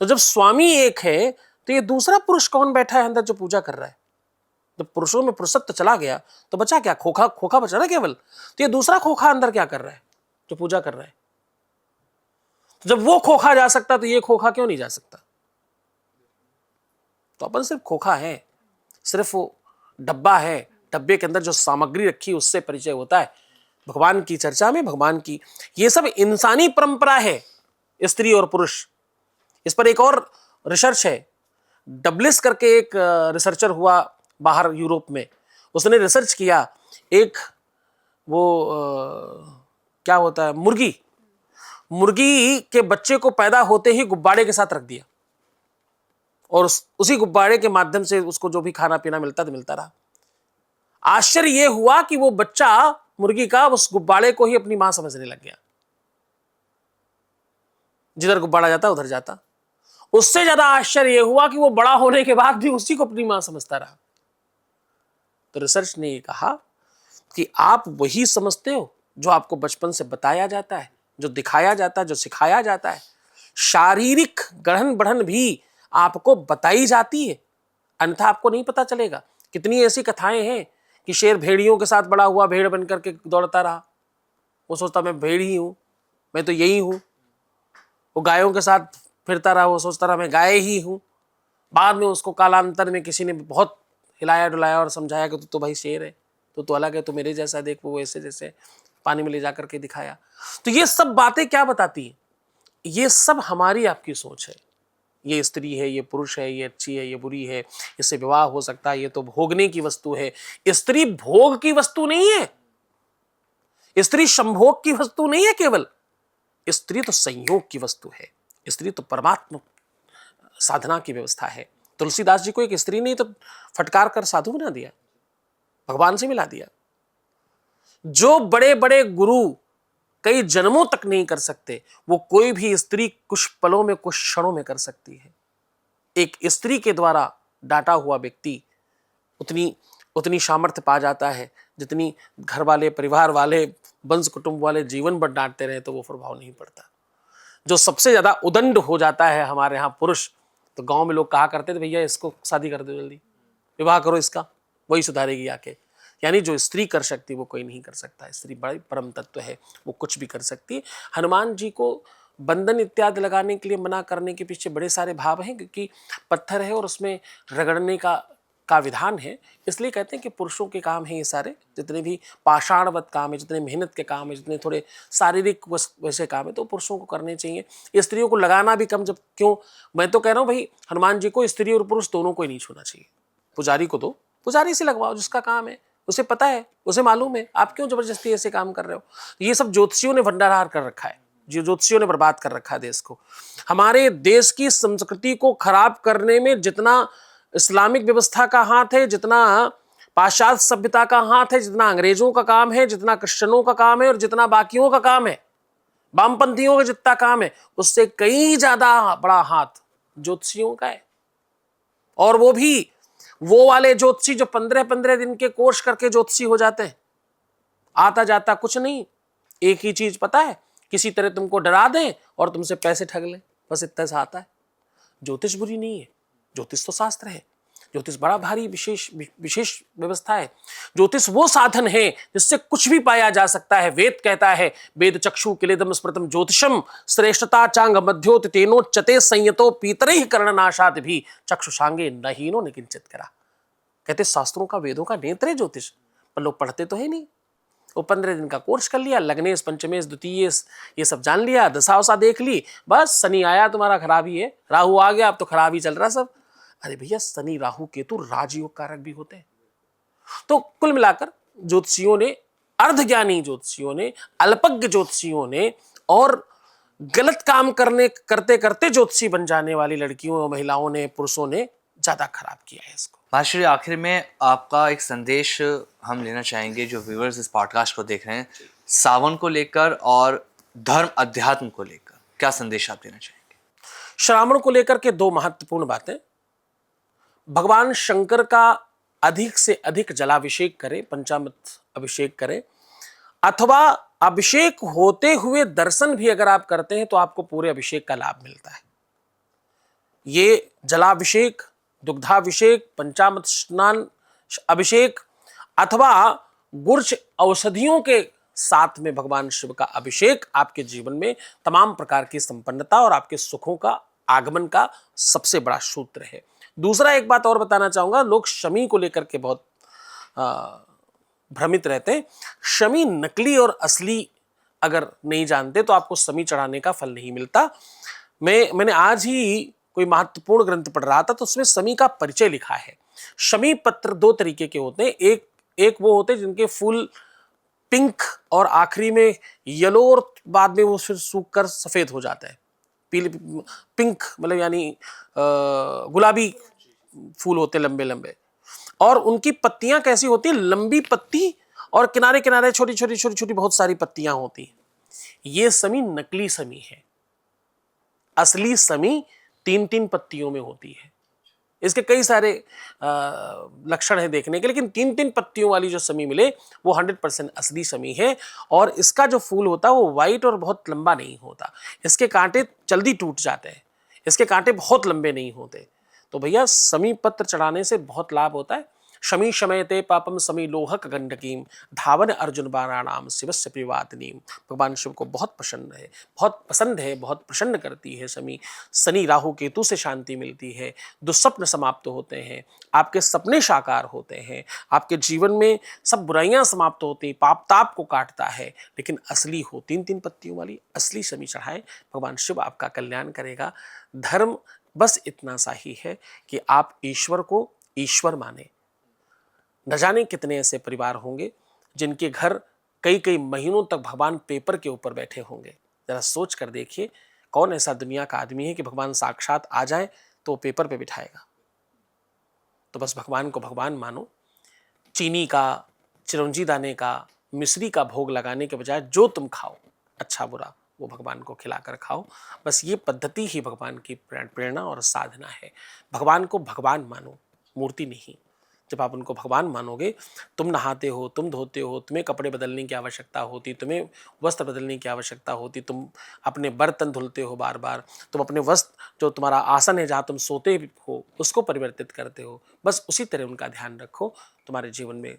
तो जब स्वामी एक है तो ये दूसरा पुरुष कौन बैठा है अंदर जो पूजा कर रहा है? जब पुरुषों में पुरुषत्व चला गया तो बचा क्या? खोखा, खोखा बचा ना केवल। तो ये दूसरा खोखा अंदर क्या कर रहा है जो पूजा कर रहा है? तो जब वो खोखा जा सकता तो ये खोखा क्यों नहीं जा सकता? तो अपन सिर्फ खोखा है, सिर्फ वो डब्बा है, डब्बे के अंदर जो सामग्री रखी उससे परिचय होता है। भगवान की चर्चा में, भगवान की, ये सब इंसानी परंपरा है, स्त्री और पुरुष। इस पर एक और रिसर्च है, डबलिस करके एक रिसर्चर हुआ बाहर यूरोप में, उसने रिसर्च किया। एक वो क्या होता है, मुर्गी, मुर्गी के बच्चे को पैदा होते ही गुब्बारे के साथ रख दिया और उसी गुब्बारे के माध्यम से उसको जो भी खाना पीना मिलता था मिलता रहा। आश्चर्य यह हुआ कि वो बच्चा मुर्गी का उस गुब्बारे को ही अपनी मां समझने लग गया। जिधर गुब्बारा जाता उधर जाता। उससे ज्यादा आश्चर्य यह हुआ कि वो बड़ा होने के बाद भी उसी को अपनी मां समझता रहा। तो रिसर्च ने यह कहा कि आप वही समझते हो जो आपको बचपन से बताया जाता है, जो दिखाया जाता है, जो सिखाया जाता है। शारीरिक गढ़न बढ़न भी आपको बताई जाती है, अन्यथा आपको नहीं पता चलेगा। कितनी ऐसी कथाएं हैं कि शेर भेड़ियों के साथ बड़ा हुआ, भेड़ बनकर के दौड़ता रहा, वो सोचता मैं भेड़ ही हूं, मैं तो यही हूं। वो गायों के साथ फिरता रहा, वो सोचता रहा मैं गाय ही हूं। बाद में उसको कालांतर में किसी ने बहुत हिलाया डुलाया और समझाया कि तू तो भाई शेर है, तो अलग है, तो मेरे जैसा देख। वो ऐसे जैसे पानी में ले जाकर के दिखाया। तो ये सब बातें क्या बताती हैं? ये सब हमारी आपकी सोच है। ये स्त्री है, ये पुरुष है, ये अच्छी है, ये बुरी है, इससे विवाह हो सकता है, ये तो भोगने की वस्तु है। स्त्री भोग की वस्तु नहीं है, स्त्री संभोग की वस्तु नहीं है केवल। स्त्री तो संयोग की वस्तु है, स्त्री तो परमात्मा साधना की व्यवस्था है। तुलसीदास जी को एक स्त्री ने तो फटकार कर साधु बना दिया, भगवान से मिला दिया। जो बड़े बड़े गुरु कई जन्मों तक नहीं कर सकते, वो कोई भी स्त्री कुछ पलों में, कुछ क्षणों में कर सकती है। एक स्त्री के द्वारा डांटा हुआ व्यक्ति उतनी सामर्थ्य पा जाता है जितनी घर वाले, परिवार वाले, वंश कुटुंब वाले जीवन भर डांटते रहे तो वो प्रभाव नहीं पड़ता। जो सबसे ज्यादा उदंड हो जाता है हमारे यहाँ पुरुष, तो गांव में लोग कहा करते थे भैया इसको शादी कर दो, जल्दी विवाह करो इसका, वही सुधारेगी आके। यानी जो स्त्री कर सकती वो कोई नहीं कर सकता। स्त्री बड़ी परम तत्व है, वो कुछ भी कर सकती है। हनुमान जी को बंधन इत्यादि लगाने के लिए मना करने के पीछे बड़े सारे भाव हैं, क्योंकि पत्थर है और उसमें रगड़ने का विधान है। इसलिए कहते हैं कि पुरुषों के काम है ये सारे, जितने भी पाषाणवत काम है, जितने मेहनत के काम है, जितने थोड़े शारीरिक वैसे काम है, तो पुरुषों को करने चाहिए। स्त्रियों को लगाना भी कम। जब क्यों, मैं तो कह रहा हूँ भाई हनुमान जी को स्त्री और पुरुष दोनों को ही नहीं छूना चाहिए। पुजारी को तो पुजारी से लगवाओ, जिसका काम है, उसे पता है, उसे मालूम है। आप क्यों जबरदस्ती ऐसे काम कर रहे हो? ये सब ज्योतिषियों ने भंडार कर रखा है, जो ज्योतिषियों ने बर्बाद कर रखा है देश को। हमारे देश की संस्कृति को खराब करने में जितना इस्लामिक व्यवस्था का हाथ है, जितना पाश्चात्य सभ्यता का हाथ है, जितना अंग्रेजों का काम है, जितना क्रिश्चियनों का काम है और जितना बाकियों का काम है, वामपंथियों का जितना काम है, उससे कई ज्यादा बड़ा हाथ ज्योतिषियों का है। और वो भी वो वाले ज्योतिषी जो 15-15 दिन के कोर्स करके ज्योतिषी हो जाते हैं। आता जाता कुछ नहीं, एक ही चीज पता है, किसी तरह तुमको डरा दें और तुमसे पैसे ठग लें, बस इतना सा आता है। ज्योतिष बुरी नहीं है, ज्योतिष तो शास्त्र है। ज्योतिष बड़ा भारी विशेष व्यवस्था है। ज्योतिष वो साधन है जिससे कुछ भी पाया जा सकता है। वेद कहता है, वेद चक्षु किलेदम स्मृतम ज्योतिषम श्रेष्ठता चांग मध्योत तेनोच्चते संयतो पीतरे कर्णनाशाद भी चक्षुषांगे नहीनो न किंचित करा। कहते शास्त्रों का, वेदों का नेत्र है ज्योतिष, पर लोग पढ़ते तो है नहीं। वो 15 दिन का कोर्स कर लिया, लग्नेश पंचमेश द्वितीयेश ये सब जान लिया, दशा वशा देख ली, बस शनि आया तुम्हारा खराब ही है, राहु आ गया अब तो खराब ही चल रहा सब। अरे भैया शनि राहु केतु राजयोग कारक भी होते हैं। तो कुल मिलाकर ज्योतिषियों ने, अर्धज्ञानी ज्योतिषियों ने, अल्पज्ञ ज्योतिषियों ने और गलत काम करते करते ज्योतिषी बन जाने वाली लड़कियों, महिलाओं ने, पुरुषों ने ज्यादा खराब किया है इसको। मास्टर, आखिर में आपका एक संदेश हम लेना चाहेंगे जो व्यूअर्स इस पॉडकास्ट को देख रहे हैं, सावन को लेकर और धर्म अध्यात्म को लेकर क्या संदेश आप देना चाहेंगे? श्रावण को लेकर के दो महत्वपूर्ण बातें। भगवान शंकर का अधिक से अधिक जलाभिषेक करें, पंचामृत अभिषेक करें, अथवा अभिषेक होते हुए दर्शन भी अगर आप करते हैं तो आपको पूरे अभिषेक का लाभ मिलता है। ये जलाभिषेक, दुग्धाभिषेक, पंचामृत स्नान अभिषेक अथवा गुर्ज औषधियों के साथ में भगवान शिव का अभिषेक आपके जीवन में तमाम प्रकार की संपन्नता और आपके सुखों का आगमन का सबसे बड़ा सूत्र है। दूसरा एक बात और बताना चाहूंगा, लोग शमी को लेकर के बहुत भ्रमित रहते हैं। शमी नकली और असली अगर नहीं जानते तो आपको शमी चढ़ाने का फल नहीं मिलता। मैंने आज ही कोई महत्वपूर्ण ग्रंथ पढ़ रहा था तो उसमें शमी का परिचय लिखा है। शमी पत्र दो तरीके के होते हैं। एक वो होते हैं जिनके फूल पिंक और आखिरी में येलो और बाद में वो फिर सूख कर सफेद हो जाता है। पीले पिंक मतलब यानी गुलाबी फूल होते लंबे लंबे, और उनकी पत्तियां कैसी होती है, लंबी पत्ती और किनारे किनारे छोटी छोटी छोटी छोटी बहुत सारी पत्तियां होती। ये समी नकली समी है। असली समी 3-3 पत्तियों में होती है। इसके कई सारे लक्षण हैं देखने के, लेकिन 3-3 पत्तियों वाली जो समी मिले वो 100% असली समी है। और इसका जो फूल होता है वो वाइट और बहुत लंबा नहीं होता। इसके कांटे जल्दी टूट जाते हैं, इसके कांटे बहुत लंबे नहीं होते। तो भैया समी पत्र चढ़ाने से बहुत लाभ होता है। शमी शमयते पापम समी लोहक गंडकीम धावन अर्जुन बाणानाम शिवस्य प्रियवादिनीम। भगवान शिव को बहुत पसंद है, बहुत प्रसन्न करती है समी। शनि राहु केतु से शांति मिलती है, दुस्वप्न समाप्त होते हैं, आपके सपने साकार होते हैं, आपके जीवन में सब बुराइयां समाप्त होती हैं, पाप ताप को काटता है। लेकिन असली हो 3-3 पत्तियों वाली असली समी चढ़ाए, भगवान शिव आपका कल्याण करेगा। धर्म बस इतना सा ही है कि आप ईश्वर को ईश्वर माने। न जाने कितने ऐसे परिवार होंगे जिनके घर कई कई महीनों तक भगवान पेपर के ऊपर बैठे होंगे। जरा सोच कर देखिए, कौन ऐसा दुनिया का आदमी है कि भगवान साक्षात आ जाए तो पेपर पे बिठाएगा। तो बस भगवान को भगवान मानो। चीनी का, चिरौंजी दाने का, मिश्री का भोग लगाने के बजाय जो तुम खाओ अच्छा बुरा वो भगवान को खिलाकर खाओ। बस ये पद्धति ही भगवान की प्रेरणा और साधना है। भगवान को भगवान मानो, मूर्ति नहीं। जब आप उनको भगवान मानोगे, तुम नहाते हो, तुम धोते हो, तुम्हें कपड़े बदलने की आवश्यकता होती, तुम्हें वस्त्र बदलने की आवश्यकता होती, तुम अपने बर्तन धुलते हो बार बार, तुम अपने वस्त्र जो तुम्हारा आसन है जहाँ तुम सोते हो उसको परिवर्तित करते हो। बस उसी तरह उनका ध्यान रखो, तुम्हारे जीवन में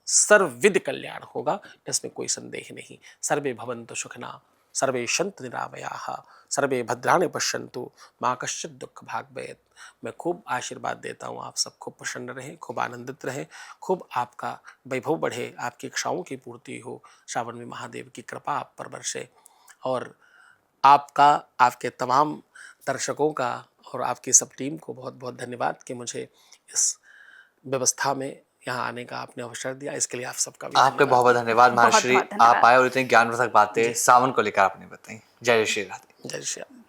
सर्वविध कल्याण होगा, इसमें कोई संदेह नहीं। सर्वे भवन्तु सुखिनः, सर्वे सन्तु निरामयाः, सर्वे भद्राणि पश्यन्तु माँ कश्चित् दुःख भाग् भवेत्। मैं खूब आशीर्वाद देता हूँ, आप सब खूब प्रसन्न रहें, खूब आनंदित रहें, खूब आपका वैभव बढ़े, आपकी इच्छाओं की पूर्ति हो। श्रावण में महादेव की कृपा आप पर बरसे, और आपका, आपके तमाम दर्शकों का और आपकी सब टीम को बहुत बहुत धन्यवाद कि मुझे इस व्यवस्था में यहाँ आने का आपने अवसर दिया। इसके लिए आप सबका भी आपके बहुत बहुत धन्यवाद बहुत महाश्री, बहुत धन्यवाद। आप आए और इतनी ज्ञानवर्धक बातें सावन को लेकर आपने बताई। जय श्री राधे। जय श्री राम।